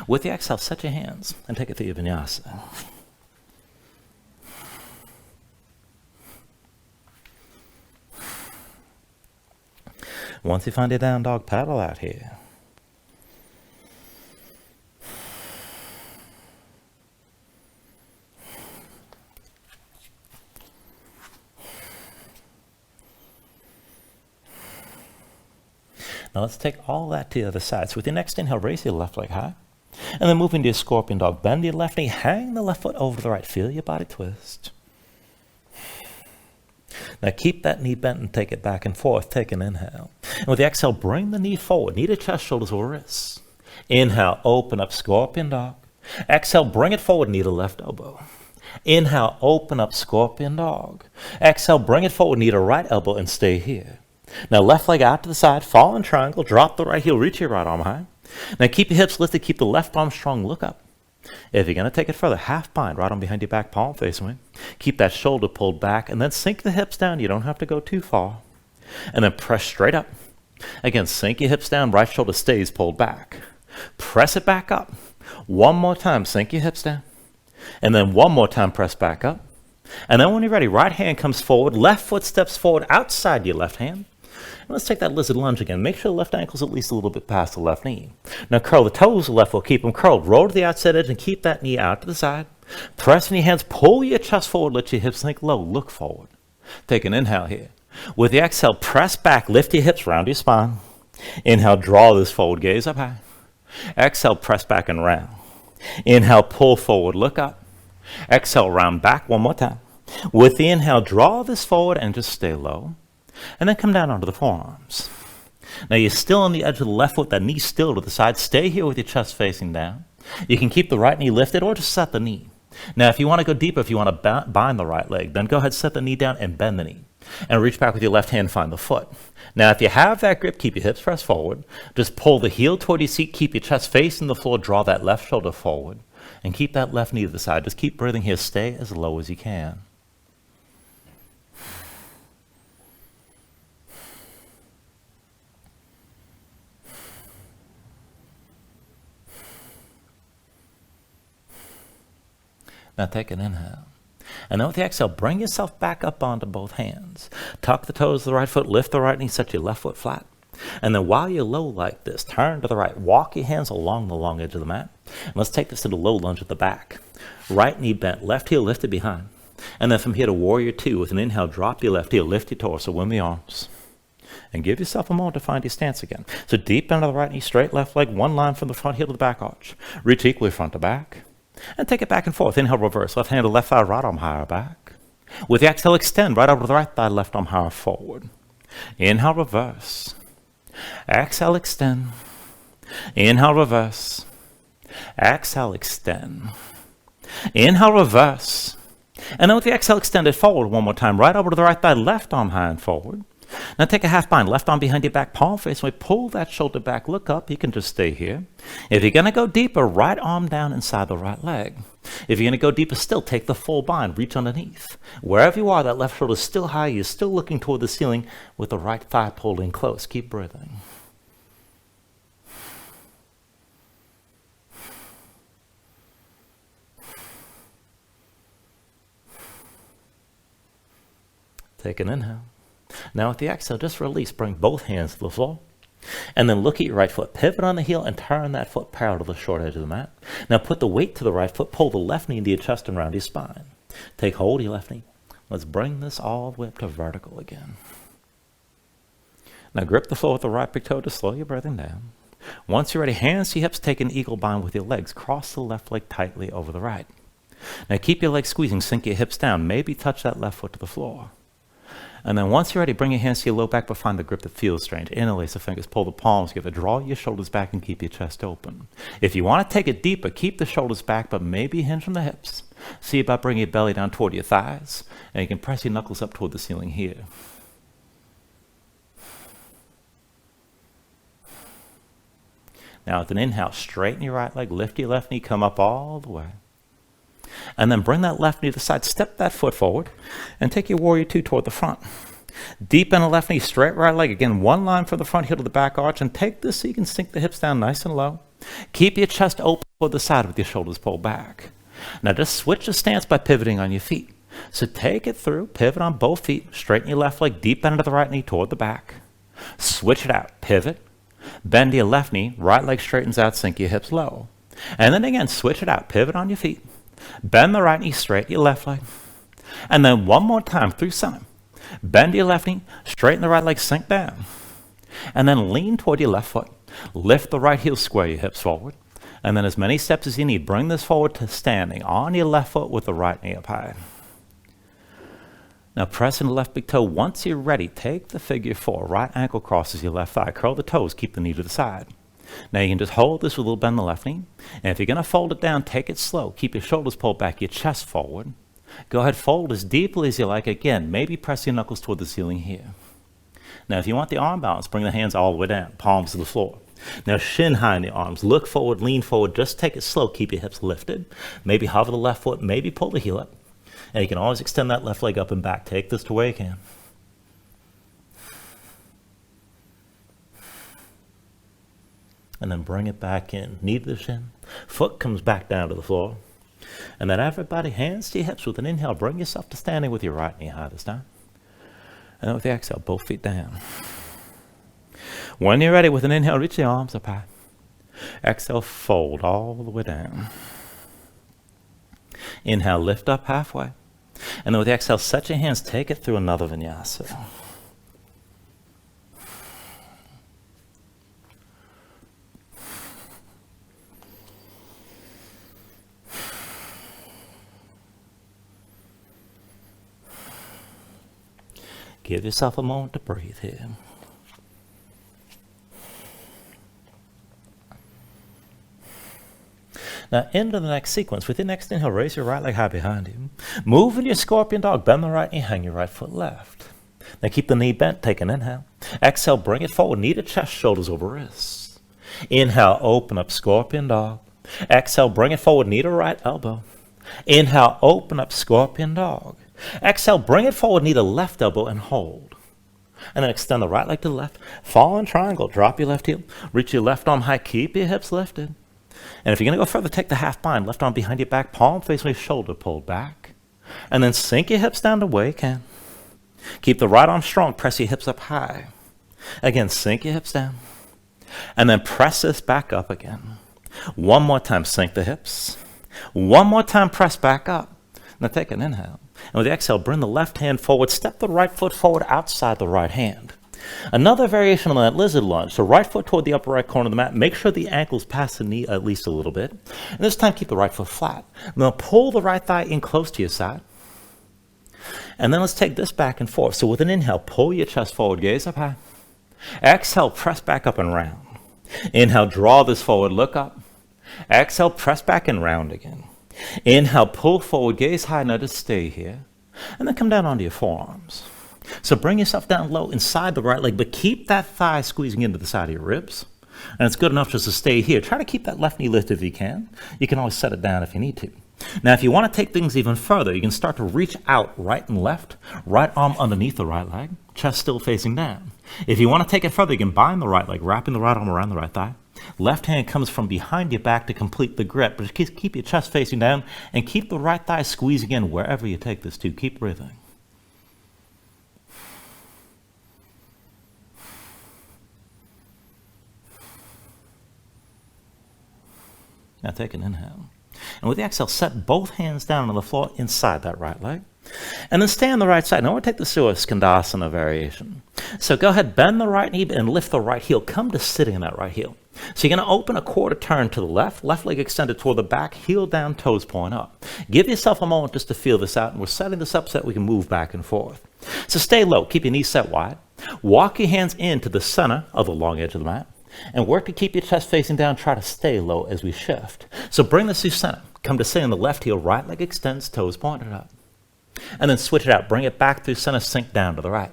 With the exhale, set your hands and take it through your Vinyasa. Once you find your down dog, paddle out here. Now let's take all that to the other side. So with your next inhale, raise your left leg high. And then move into your scorpion dog. Bend your left knee, hang the left foot over to the right. Feel your body twist. Now keep that knee bent and take it back and forth. Take an inhale. And with the exhale, bring the knee forward. Knee to chest, shoulders over wrists. Inhale, open up, scorpion dog. Exhale, bring it forward, knee to left elbow. Inhale, open up, scorpion dog. Exhale, bring it forward, knee to right elbow, and stay here. Now left leg out to the side, fall in triangle, drop the right heel, reach your right arm high. Now keep your hips lifted, keep the left arm strong, look up. If you're going to take it further, half bind, right arm behind your back, palm facing away. Keep that shoulder pulled back, and then sink the hips down. You don't have to go too far. And then press straight up. Again, sink your hips down, right shoulder stays pulled back. Press it back up. One more time, sink your hips down. And then one more time, press back up. And then when you're ready, right hand comes forward, left foot steps forward outside your left hand. And let's take that lizard lunge again. Make sure the left ankle's at least a little bit past the left knee. Now curl the toes of the left foot, keep them curled. Roll to the outside edge and keep that knee out to the side. Press in your hands, pull your chest forward, let your hips sink low, look forward. Take an inhale here. With the exhale, press back, lift your hips, round your spine. Inhale, draw this forward, gaze up high. Exhale, press back and round. Inhale, pull forward, look up. Exhale, round back one more time. With the inhale, draw this forward and just stay low. And then come down onto the forearms. Now you're still on the edge of the left foot, that knee still to the side. Stay here with your chest facing down. You can keep the right knee lifted or just set the knee. Now, if you want to go deeper, if you want to bind the right leg, then go ahead, set the knee down and bend the knee. And reach back with your left hand, find the foot. Now, if you have that grip, keep your hips pressed forward. Just pull the heel toward your seat, keep your chest facing the floor, draw that left shoulder forward, and keep that left knee to the side. Just keep breathing here. Stay as low as you can. Now take an inhale. And then with the exhale, bring yourself back up onto both hands. Tuck the toes of the right foot, lift the right knee, set your left foot flat. And then while you're low like this, turn to the right. Walk your hands along the long edge of the mat. And let's take this to the low lunge at the back. Right knee bent, left heel lifted behind. And then from here to warrior two, with an inhale, drop your left heel, lift your torso, win the arms. And give yourself a moment to find your stance again. So deep bend of the right knee, straight left leg, one line from the front heel to the back arch. Reach equally front to back. And take it back and forth. Inhale, reverse. Left hand to left thigh, right arm higher back. With the exhale, extend right over to the right thigh, left arm higher forward. Inhale, reverse. Exhale, extend. Inhale, reverse. Exhale, extend. Inhale, reverse. And then with the exhale, extend it forward one more time. Right over to the right thigh, left arm high and forward. Now take a half bind, left arm behind your back, palm face away, pull that shoulder back, look up, you can just stay here. If you're going to go deeper, right arm down inside the right leg. If you're going to go deeper still, take the full bind, reach underneath. Wherever you are, that left shoulder is still high, you're still looking toward the ceiling with the right thigh pulled in close. Keep breathing. Take an inhale. Now with the exhale, just release. Bring both hands to the floor. And then look at your right foot. Pivot on the heel and turn that foot parallel to the short edge of the mat. Now put the weight to the right foot. Pull the left knee into your chest and around your spine. Take hold of your left knee. Let's bring this all the way up to vertical again. Now grip the floor with the right big toe to slow your breathing down. Once you're ready, hands to your hips, take an eagle bind with your legs. Cross the left leg tightly over the right. Now keep your legs squeezing. Sink your hips down. Maybe touch that left foot to the floor. And then once you're ready, bring your hands to your low back, but find the grip that feels strange. Interlace the fingers, pull the palms together, draw your shoulders back and keep your chest open. If you want to take it deeper, keep the shoulders back, but maybe hinge from the hips. See about bringing your belly down toward your thighs, and you can press your knuckles up toward the ceiling here. Now with an inhale, straighten your right leg, lift your left knee, come up all the way. And then bring that left knee to the side, step that foot forward, and take your warrior two toward the front. Deep bend the left knee, straight right leg. Again, one line from the front heel to the back arch, and take this so you can sink the hips down nice and low. Keep your chest open toward the side with your shoulders pulled back. Now just switch the stance by pivoting on your feet. So take it through, pivot on both feet, straighten your left leg, deep bend into the right knee toward the back. Switch it out, pivot, bend your left knee, right leg straightens out, sink your hips low. And then again, switch it out, pivot on your feet. Bend the right knee, straighten your left leg. And then one more time through center. Bend your left knee, straighten the right leg, sink down. And then lean toward your left foot. Lift the right heel, square your hips forward. And then as many steps as you need, bring this forward to standing on your left foot with the right knee up high. Now press in the left big toe. Once you're ready, take the figure four. Right ankle crosses your left thigh. Curl the toes, keep the knee to the side. Now you can just hold this with a little bend in the left knee. And if you're going to fold it down, take it slow. Keep your shoulders pulled back, your chest forward. Go ahead, fold as deeply as you like. Again, maybe press your knuckles toward the ceiling here. Now if you want the arm balance, bring the hands all the way down, palms to the floor. Now shin high in the arms. Look forward, lean forward. Just take it slow. Keep your hips lifted. Maybe hover the left foot. Maybe pull the heel up. And you can always extend that left leg up and back. Take this to where you can. And then bring it back in. Knee to the shin. Foot comes back down to the floor. And then everybody, hands to your hips with an inhale. Bring yourself to standing with your right knee high this time. And then with the exhale, both feet down. When you're ready, with an inhale, reach the arms up high. Exhale, fold all the way down. Inhale, lift up halfway. And then with the exhale, set your hands, take it through another vinyasa. Give yourself a moment to breathe here. Now, into the next sequence. With your next inhale, raise your right leg high behind you. Move in your scorpion dog. Bend the right knee, hang your right foot left. Now, keep the knee bent. Take an inhale. Exhale, bring it forward. Knee to chest, shoulders over wrists. Inhale, open up, scorpion dog. Exhale, bring it forward. Knee to right elbow. Inhale, open up, scorpion dog. Exhale, bring it forward. Knee to left elbow and hold. And then extend the right leg to the left. Fall in triangle. Drop your left heel. Reach your left arm high. Keep your hips lifted. And if you're going to go further, take the half bind. Left arm behind your back. Palm facing your shoulder pulled back. And then sink your hips down the way you can. Keep the right arm strong. Press your hips up high. Again, sink your hips down. And then press this back up again. One more time. Sink the hips. One more time. Press back up. Now take an inhale. And with the exhale, bring the left hand forward. Step the right foot forward outside the right hand. Another variation on that lizard lunge. So right foot toward the upper right corner of the mat. Make sure the ankle's past the knee at least a little bit. And this time, keep the right foot flat. Now pull the right thigh in close to your side. And then let's take this back and forth. So with an inhale, pull your chest forward, gaze up high. Exhale, press back up and round. Inhale, draw this forward, look up. Exhale, press back and round again. Inhale, pull forward, gaze high. Now just stay here. And then come down onto your forearms. So bring yourself down low inside the right leg, but keep that thigh squeezing into the side of your ribs. And it's good enough just to stay here. Try to keep that left knee lifted if you can. You can always set it down if you need to. Now, if you want to take things even further, you can start to reach out right and left, right arm underneath the right leg, chest still facing down. If you want to take it further, you can bind the right leg, wrapping the right arm around the right thigh. Left hand comes from behind your back to complete the grip, but keep your chest facing down and keep the right thigh squeezing in wherever you take this to. Keep breathing. Now take an inhale. And with the exhale, set both hands down on the floor inside that right leg. And then stay on the right side. Now we'll take this to a Skandasana variation. So go ahead, bend the right knee and lift the right heel. Come to sitting in that right heel. So you're going to open a quarter turn to the left leg extended toward the back, heel down, toes point up. Give yourself a moment just to feel this out, and we're setting this up so that we can move back and forth. So stay low, keep your knees set wide. Walk your hands into the center of the long edge of the mat. And work to keep your chest facing down. Try to stay low as we shift. So bring this to center. Come to sit on the left heel. Right leg extends, toes pointed up. And then switch it out. Bring it back through center. Sink down to the right.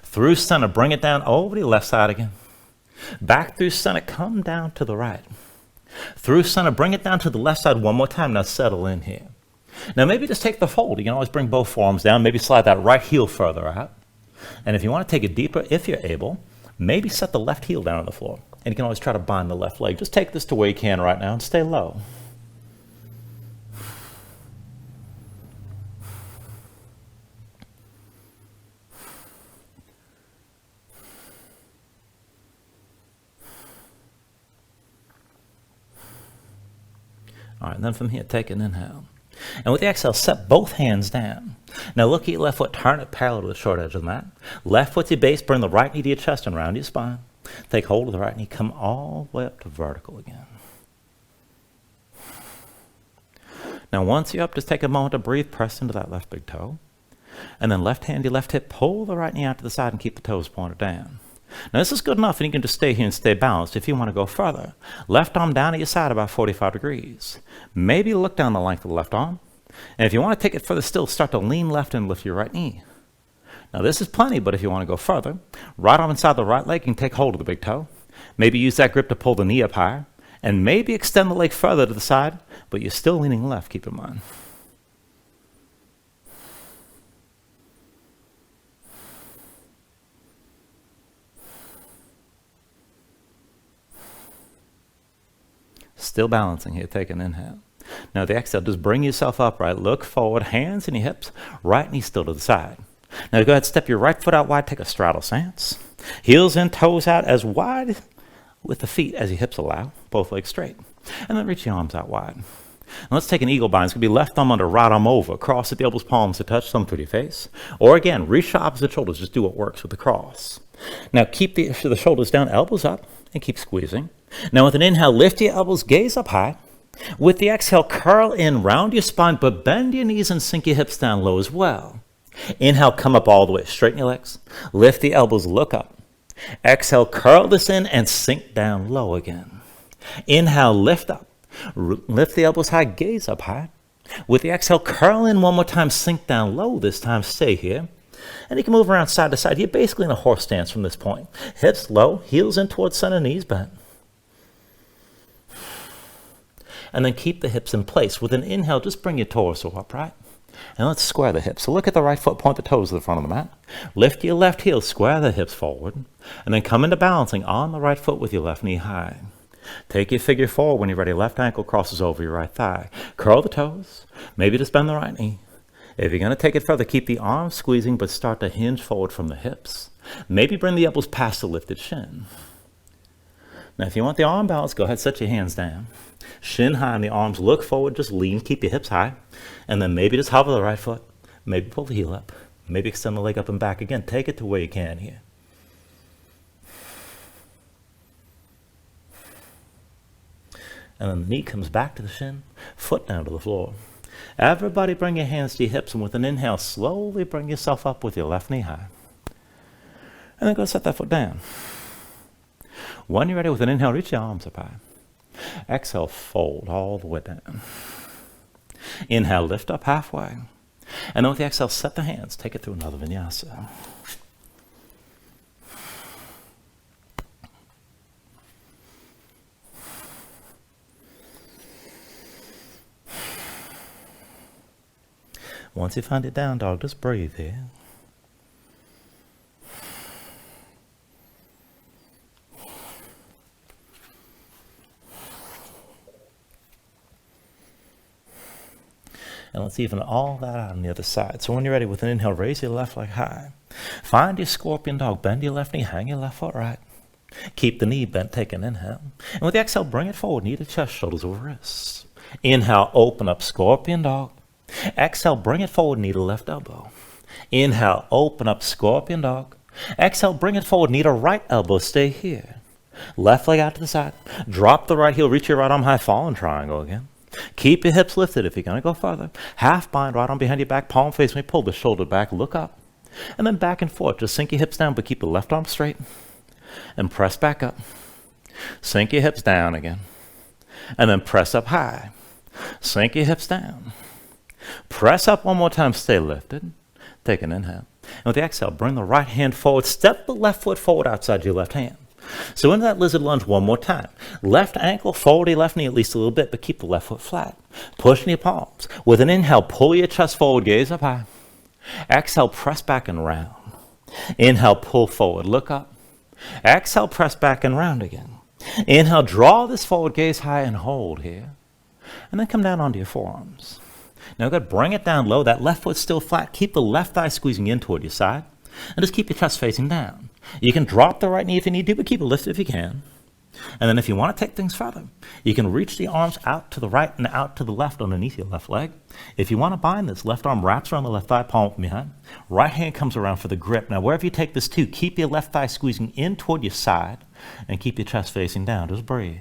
Through center. Bring it down over to the left side again. Back through center. Come down to the right. Through center. Bring it down to the left side one more time. Now settle in here. Now maybe just take the fold. You can always bring both forearms down. Maybe slide that right heel further out. And if you want to take it deeper, if you're able, maybe set the left heel down on the floor. And you can always try to bind the left leg. Just take this to where you can right now and stay low. All right, and then from here, take an inhale. And with the exhale, set both hands down. Now look at your left foot, turn it parallel to the short edge of the mat. Left foot's your base, bring the right knee to your chest and round your spine. Take hold of the right knee, come all the way up to vertical again. Now once you're up, just take a moment to breathe, press into that left big toe. And then left hand, your left hip, pull the right knee out to the side and keep the toes pointed down. Now this is good enough and you can just stay here and stay balanced. If you want to go further, left arm down at your side about 45 degrees. Maybe look down the length of the left arm. And if you want to take it further still, start to lean left and lift your right knee. Now this is plenty, but if you want to go further, right arm inside the right leg, you can take hold of the big toe. Maybe use that grip to pull the knee up higher. And maybe extend the leg further to the side, but you're still leaning left, keep in mind. Still balancing here, take an inhale. Now the exhale, just bring yourself upright, look forward, hands in your hips, right knee still to the side. Now go ahead, step your right foot out wide, take a straddle stance. Heels in, toes out as wide with the feet as your hips allow, both legs straight. And then reach your arms out wide. Now let's take an eagle bind. It's going to be left thumb under, right arm over, cross at the elbows, palms to touch, thumb through your face. Or again, reach to opposite shoulders, just do what works with the cross. Now keep the shoulders down, elbows up, and keep squeezing. Now with an inhale, lift your elbows, gaze up high. With the exhale, curl in, round your spine, but bend your knees and sink your hips down low as well. Inhale, come up all the way, straighten your legs. Lift the elbows, look up. Exhale, curl this in and sink down low again. Inhale, lift up. Lift the elbows high, gaze up high. With the exhale, curl in one more time, sink down low this time, stay here. And you can move around side to side. You're basically in a horse stance from this point. Hips low, heels in towards center, knees bent. And then keep the hips in place. With an inhale, just bring your torso up, right? And let's square the hips. So look at the right foot, point the toes to the front of the mat. Lift your left heel, square the hips forward. And then come into balancing on the right foot with your left knee high. Take your figure four when you're ready. Left ankle crosses over your right thigh. Curl the toes. Maybe just bend the right knee. If you're going to take it further, keep the arms squeezing, but start to hinge forward from the hips. Maybe bring the elbows past the lifted shin. Now, if you want the arm balance, go ahead, set your hands down. Shin high and the arms look forward, just lean, keep your hips high. And then maybe just hover the right foot. Maybe pull the heel up. Maybe extend the leg up and back again. Take it to where you can here. And then the knee comes back to the shin, foot down to the floor. Everybody bring your hands to your hips, and with an inhale, slowly bring yourself up with your left knee high. And then go set that foot down. When you're ready, with an inhale, reach your arms up high. Exhale, fold all the way down. Inhale, lift up halfway. And then with the exhale, set the hands. Take it through another vinyasa. Once you find it down dog, just breathe here. And let's even all that out on the other side. So when you're ready, with an inhale, raise your left leg high. Find your scorpion dog. Bend your left knee, hang your left foot right. Keep the knee bent, take an inhale. And with the exhale, bring it forward, knee to chest, shoulders over wrists. Inhale, open up, scorpion dog. Exhale, bring it forward, knee to left elbow. Inhale, open up, scorpion dog. Exhale, bring it forward, knee to right elbow, stay here. Left leg out to the side. Drop the right heel, reach your right arm high, fall in triangle again. Keep your hips lifted if you're going to go further. Half bind, right arm behind your back, palm face me, pull the shoulder back, look up. And then back and forth, just sink your hips down, but keep the left arm straight. And press back up. Sink your hips down again. And then press up high. Sink your hips down. Press up one more time, stay lifted. Take an inhale. And with the exhale, bring the right hand forward. Step the left foot forward outside your left hand. So into that lizard lunge one more time. Left ankle, forward your left knee at least a little bit, but keep the left foot flat. Push in your palms. With an inhale, pull your chest forward, gaze up high. Exhale, press back and round. Inhale, pull forward, look up. Exhale, press back and round again. Inhale, draw this forward, gaze high and hold here. And then come down onto your forearms. Now good, bring it down low. That left foot still flat. Keep the left thigh squeezing in toward your side. And just keep your chest facing down. You can drop the right knee if you need to, but keep it lifted if you can. And then if you want to take things further, you can reach the arms out to the right and out to the left underneath your left leg. If you want to bind this, left arm wraps around the left thigh, palm from behind. Right hand comes around for the grip. Now wherever you take this to, keep your left thigh squeezing in toward your side and keep your chest facing down. Just breathe.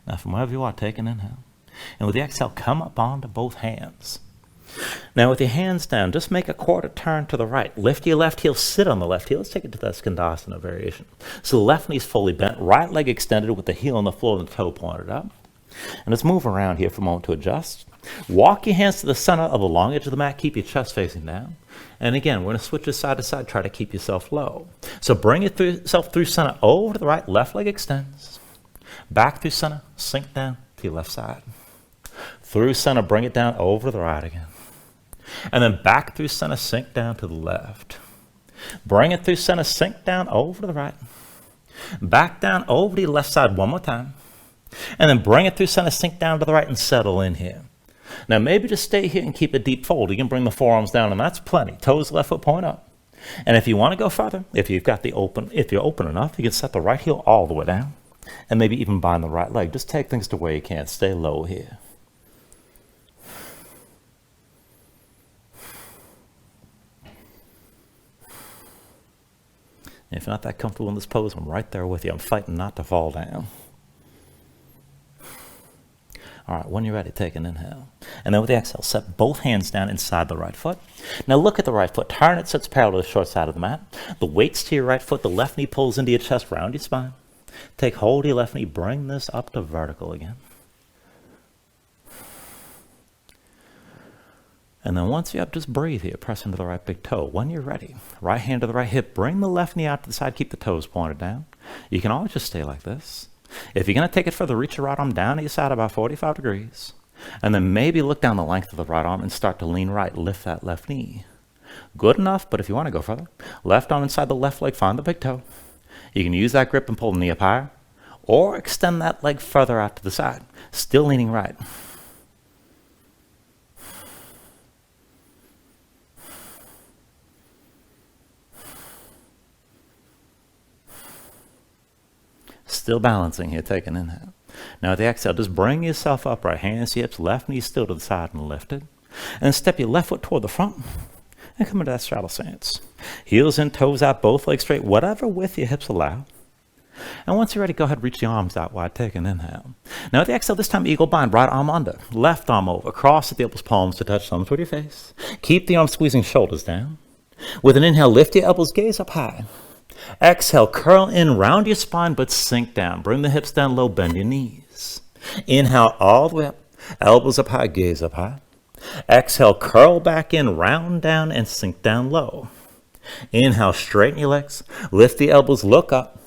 Now from wherever you are, take an inhale. And with the exhale, come up onto both hands. Now with your hands down, just make a quarter turn to the right. Lift your left heel, sit on the left heel. Let's take it to that Skandasana variation. So the left knee is fully bent, right leg extended with the heel on the floor and the toe pointed up. And let's move around here for a moment to adjust. Walk your hands to the center of the long edge of the mat. Keep your chest facing down. And again, we're going to switch this side to side. Try to keep yourself low. So bring yourself through center over to the right. Left leg extends. Back through center, sink down to your left side. Through center, bring it down over to the right again. And then back through center, sink down to the left. Bring it through center, sink down over to the right. Back down over to your left side one more time. And then bring it through center, sink down to the right and settle in here. Now maybe just stay here and keep a deep fold. You can bring the forearms down and that's plenty. Toes left foot point up. And if you want to go further, if you're open enough, you can set the right heel all the way down. And maybe even bind the right leg. Just take things to where you can. Stay low here. And if you're not that comfortable in this pose, I'm right there with you. I'm fighting not to fall down. All right, when you're ready, take an inhale. And then with the exhale, set both hands down inside the right foot. Now look at the right foot. Turn it so it's parallel to the short side of the mat. The weight's to your right foot. The left knee pulls into your chest, round your spine. Take hold of your left knee. Bring this up to vertical again. And then once you're up, just breathe here. Press into the right big toe. When you're ready, right hand to the right hip. Bring the left knee out to the side. Keep the toes pointed down. You can always just stay like this. If you're going to take it further, reach your right arm down to your side about 45 degrees. And then maybe look down the length of the right arm and start to lean right. Lift that left knee. Good enough, but if you want to go further, left arm inside the left leg, find the big toe. You can use that grip and pull the knee up higher, or extend that leg further out to the side, still leaning right. Still balancing here, take an inhale. Now with the exhale, just bring yourself upright. Hands to hips, left knee still to the side and lift it. And step your left foot toward the front and come into that straddle stance. Heels in, toes out, both legs straight, whatever width your hips allow. And once you're ready, go ahead, reach the arms out wide, take an inhale. Now with the exhale, this time eagle bind, right arm under, left arm over, cross at the elbows, palms to touch, thumbs toward your face. Keep the arms squeezing, shoulders down. With an inhale, lift your elbows, gaze up high. Exhale, curl in, round your spine, but sink down. Bring the hips down low, bend your knees. Inhale all the way up, elbows up high, gaze up high. Exhale, curl back in, round down, and sink down low. Inhale, straighten your legs, lift the elbows, look up.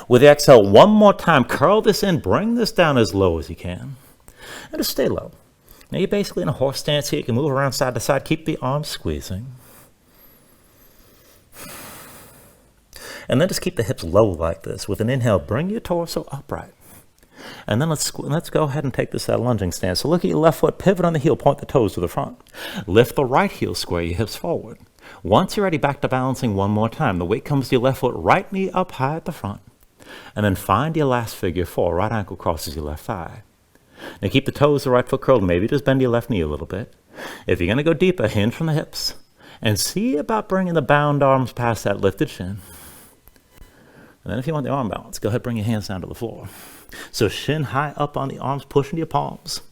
With the exhale, one more time, curl this in, bring this down as low as you can. And just stay low. Now you're basically in a horse stance here. You can move around side to side, keep the arms squeezing. And then just keep the hips low like this. With an inhale, bring your torso upright. And then let's go ahead and take this at a lunging stance. So look at your left foot, pivot on the heel, point the toes to the front. Lift the right heel, square your hips forward. Once you're ready, back to balancing one more time. The weight comes to your left foot, right knee up high at the front. And then find your last figure four. Right ankle crosses your left thigh. Now keep the toes, the right foot curled. Maybe just bend your left knee a little bit. If you're going to go deeper, hinge from the hips. And see about bringing the bound arms past that lifted shin. And then if you want the arm balance, go ahead, bring your hands down to the floor. So shin high up on the arms, push into your palms.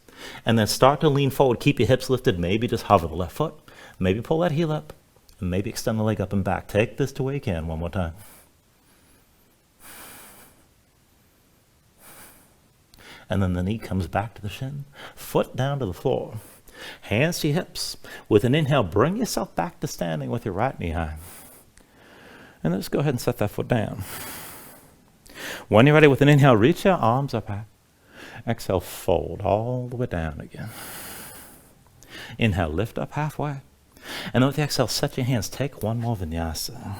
And then start to lean forward. Keep your hips lifted. Maybe just hover the left foot. Maybe pull that heel up. And maybe extend the leg up and back. Take this to where you can one more time. And then the knee comes back to the shin. Foot down to the floor. Hands to your hips. With an inhale, bring yourself back to standing with your right knee high. And then just go ahead and set that foot down. When you're ready, with an inhale, reach your arms up high. Exhale, fold all the way down again. Inhale, lift up halfway. And then with the exhale, set your hands. Take one more vinyasa.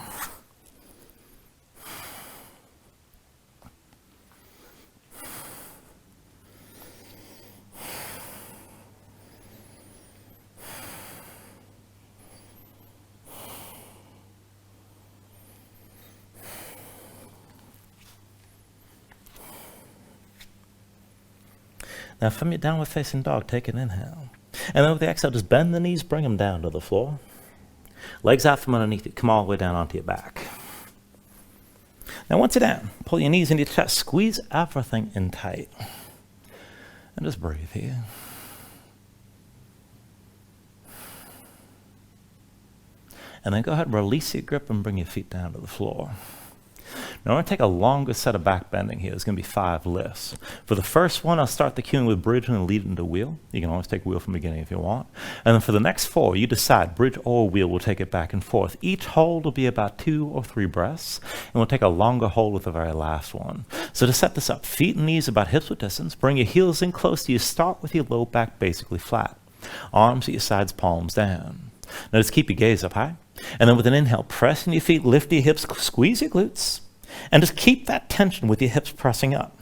Now from your downward facing dog, take an inhale. And then with the exhale, just bend the knees, bring them down to the floor. Legs out from underneath you, come all the way down onto your back. Now once you're down, pull your knees into your chest, squeeze everything in tight. And just breathe here. And then go ahead and release your grip and bring your feet down to the floor. Now, we're going to take a longer set of back bending here. It's going to be 5 lifts. For the first one, I'll start the cueing with bridge and lead into wheel. You can always take wheel from the beginning if you want. And then for the next 4, you decide bridge or wheel. We'll take it back and forth. Each hold will be about 2 or 3 breaths. And we'll take a longer hold with the very last one. So to set this up, feet and knees about hips width distance. Bring your heels in close to you. Start with your low back basically flat. Arms at your sides, palms down. Now just keep your gaze up high. And then with an inhale, press in your feet, lift your hips, squeeze your glutes. And just keep that tension with your hips pressing up.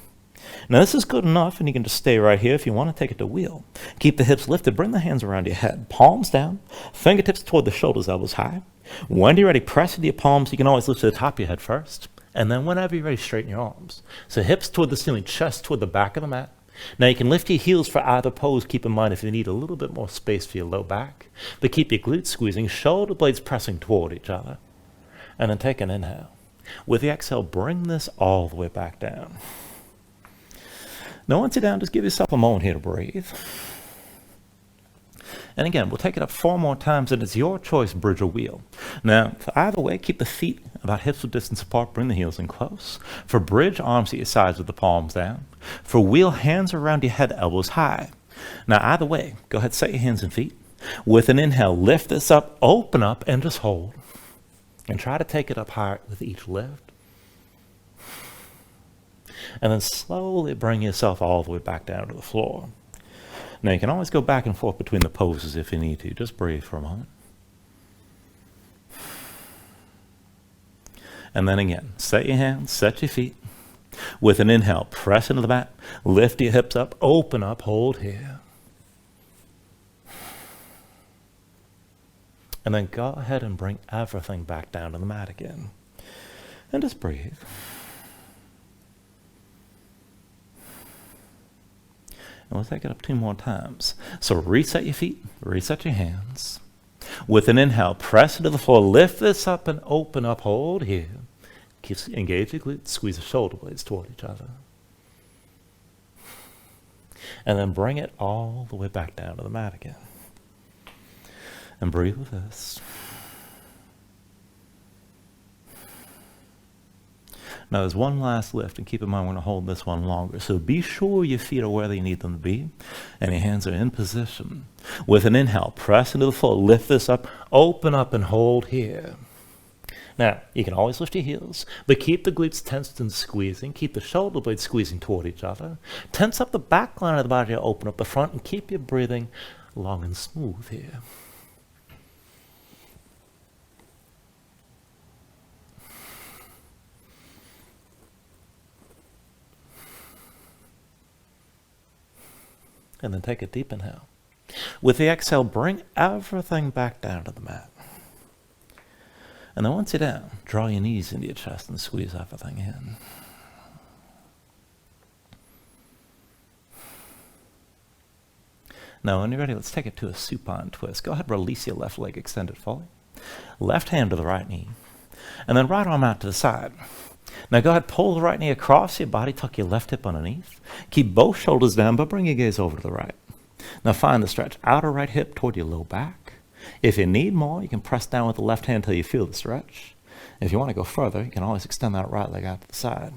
Now this is good enough, and you can just stay right here if you want to take it to wheel. Keep the hips lifted, bring the hands around your head, palms down, fingertips toward the shoulders, elbows high. When you're ready, press into your palms. You can always lift to the top of your head first. And then whenever you're ready, straighten your arms. So hips toward the ceiling, chest toward the back of the mat. Now you can lift your heels for either pose. Keep in mind if you need a little bit more space for your low back. But keep your glutes squeezing, shoulder blades pressing toward each other. And then take an inhale. With the exhale, bring this all the way back down. Now once you're down, just give yourself a moment here to breathe. And again, we'll take it up 4 more times, and it's your choice, bridge or wheel. Now, for either way, keep the feet about hips width distance apart, bring the heels in close. For bridge, arms at your sides with the palms down. For wheel, hands around your head, elbows high. Now, either way, go ahead, set your hands and feet. With an inhale, lift this up, open up, and just hold. And try to take it up higher with each lift. And then slowly bring yourself all the way back down to the floor. Now, you can always go back and forth between the poses if you need to. Just breathe for a moment. And then again, set your hands, set your feet. With an inhale, press into the mat, lift your hips up, open up, hold here. And then go ahead and bring everything back down to the mat again. And just breathe. And we'll take it up 2 more times. So reset your feet, reset your hands. With an inhale, press into the floor, lift this up and open up, hold here. Engage your glutes, squeeze the shoulder blades toward each other. And then bring it all the way back down to the mat again. And breathe with this. Now there's one last lift, and keep in mind we're going to hold this one longer. So be sure your feet are where they need them to be, and your hands are in position. With an inhale, press into the floor, lift this up, open up, and hold here. Now, you can always lift your heels, but keep the glutes tensed and squeezing. Keep the shoulder blades squeezing toward each other. Tense up the back line of the body to open up the front, and keep your breathing long and smooth here. And then take a deep inhale. With the exhale, bring everything back down to the mat. And then once you're down, draw your knees into your chest and squeeze everything in. Now, when you're ready, let's take it to a supine twist. Go ahead, release your left leg, extend it fully. Left hand to the right knee. And then right arm out to the side. Now go ahead, pull the right knee across your body, tuck your left hip underneath. Keep both shoulders down, but bring your gaze over to the right. Now find the stretch. Outer right hip toward your low back. If you need more, you can press down with the left hand until you feel the stretch. If you want to go further, you can always extend that right leg out to the side.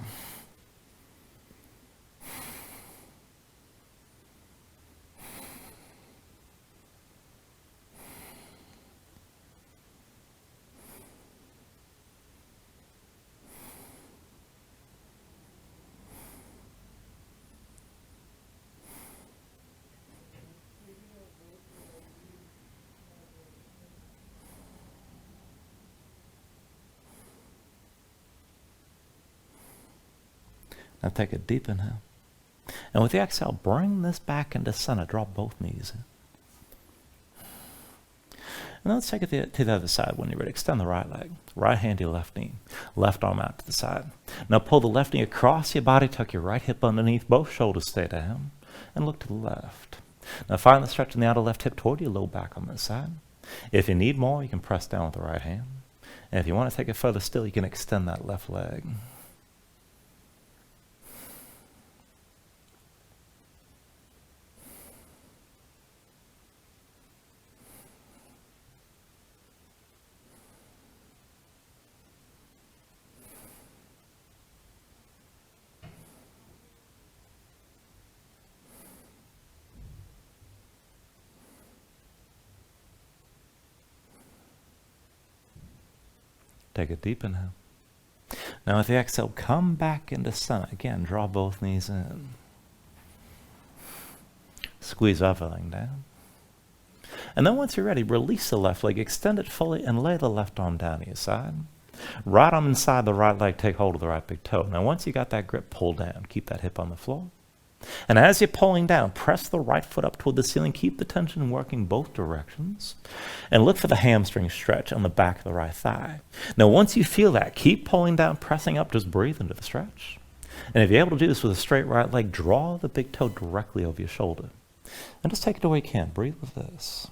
Now take a deep inhale. And with the exhale, bring this back into center. Drop both knees in. And let's take it to the other side when you're ready. Extend the right leg. Right hand to your left knee. Left arm out to the side. Now pull the left knee across your body. Tuck your right hip underneath. Both shoulders stay down. And look to the left. Now find the stretch in the outer left hip toward your low back on this side. If you need more, you can press down with the right hand. And if you want to take it further still, you can extend that left leg. Take a deep inhale. Now with the exhale, come back into center. Again, draw both knees in. Squeeze everything down. And then once you're ready, release the left leg, extend it fully, and lay the left arm down to your side. Right arm inside the right leg, take hold of the right big toe. Now once you got that grip, pull down. Keep that hip on the floor. And as you're pulling down, press the right foot up toward the ceiling. Keep the tension working both directions. And look for the hamstring stretch on the back of the right thigh. Now, once you feel that, keep pulling down, pressing up. Just breathe into the stretch. And if you're able to do this with a straight right leg, draw the big toe directly over your shoulder. And just take it the way you can. Breathe with this.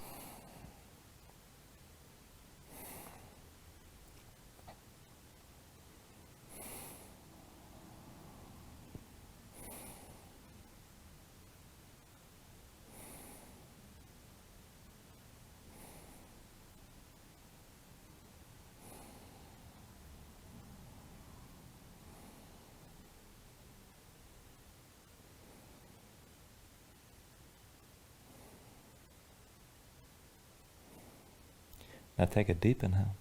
Now take a deep inhale.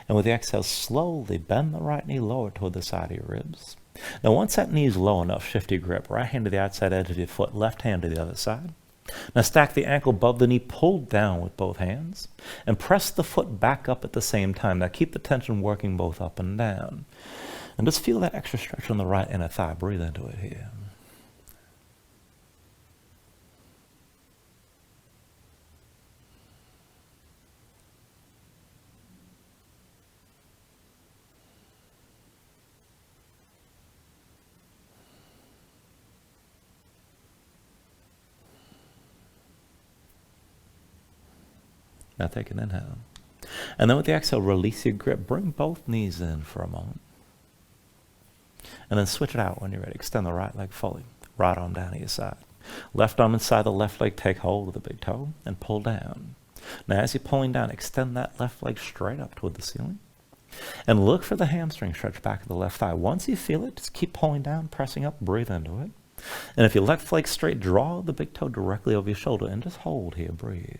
And with the exhale, slowly bend the right knee lower toward the side of your ribs. Now once that knee is low enough, shift your grip. Right hand to the outside edge of your foot, left hand to the other side. Now stack the ankle above the knee, pull down with both hands, and press the foot back up at the same time. Now keep the tension working both up and down. And just feel that extra stretch on the right inner thigh. Breathe into it here. Now take an inhale. And then with the exhale, release your grip. Bring both knees in for a moment. And then switch it out when you're ready. Extend the right leg fully. Right arm down to your side. Left arm inside the left leg. Take hold of the big toe and pull down. Now as you're pulling down, extend that left leg straight up toward the ceiling. And look for the hamstring stretch back of the left thigh. Once you feel it, just keep pulling down, pressing up, breathe into it. And if your left leg straight, draw the big toe directly over your shoulder and just hold here, breathe.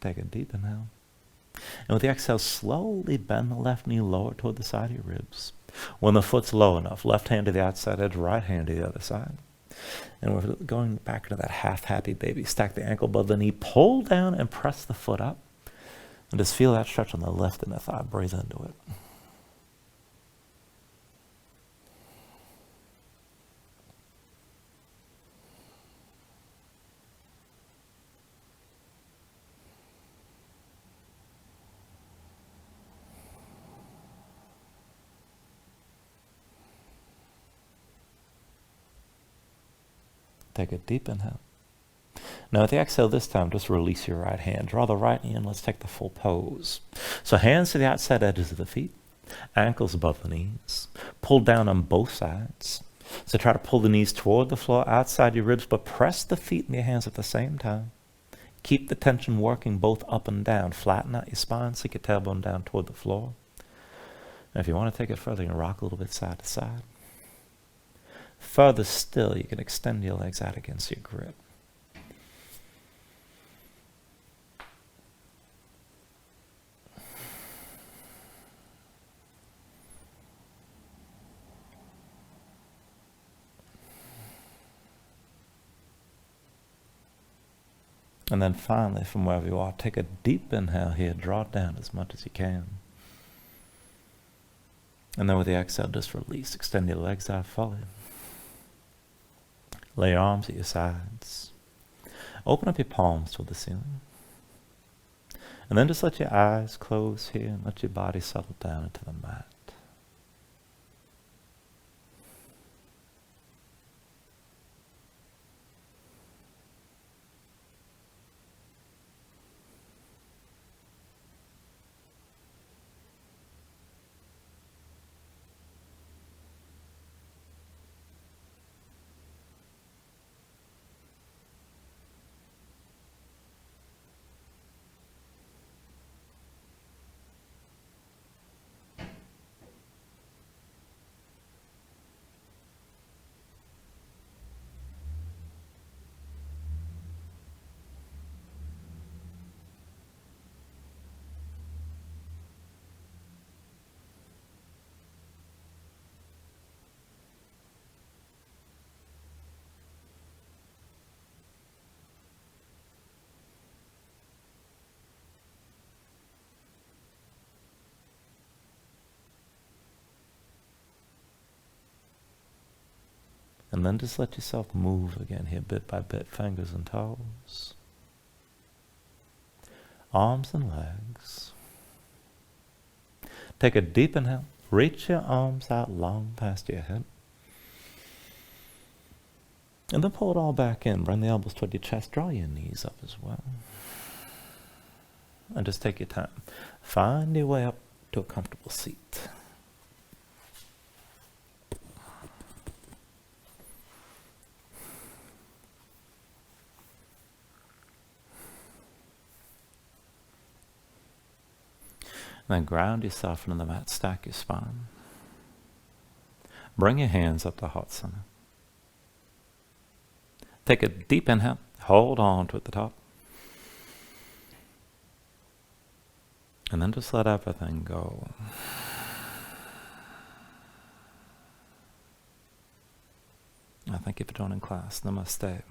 Take a deep inhale. And with the exhale, slowly bend the left knee lower toward the side of your ribs. When the foot's low enough, left hand to the outside edge, right hand to the other side. And we're going back into that half happy baby. Stack the ankle above the knee, pull down and press the foot up. And just feel that stretch on the left inner thigh. Breathe into it. Take a deep inhale. Now with the exhale this time, just release your right hand. Draw the right knee in. Let's take the full pose. So hands to the outside edges of the feet. Ankles above the knees. Pull down on both sides. So try to pull the knees toward the floor, outside your ribs, but press the feet and your hands at the same time. Keep the tension working both up and down. Flatten out your spine, sink your tailbone down toward the floor. And if you want to take it further, you can rock a little bit side to side. Further still, you can extend your legs out against your grip. And then finally, from wherever you are, take a deep inhale here. Draw it down as much as you can. And then with the exhale, just release. Extend your legs out fully. Lay your arms at your sides. Open up your palms toward the ceiling. And then just let your eyes close here and let your body settle down into the mat. And then just let yourself move again here, bit by bit, fingers and toes. Arms and legs. Take a deep inhale. Reach your arms out long past your hip. And then pull it all back in. Bring the elbows toward your chest. Draw your knees up as well. And just take your time. Find your way up to a comfortable seat. Then ground yourself into the mat, stack your spine. Bring your hands up to heart center. Take a deep inhale, hold on to at the top. And then just let everything go. I thank you for joining class. Namaste.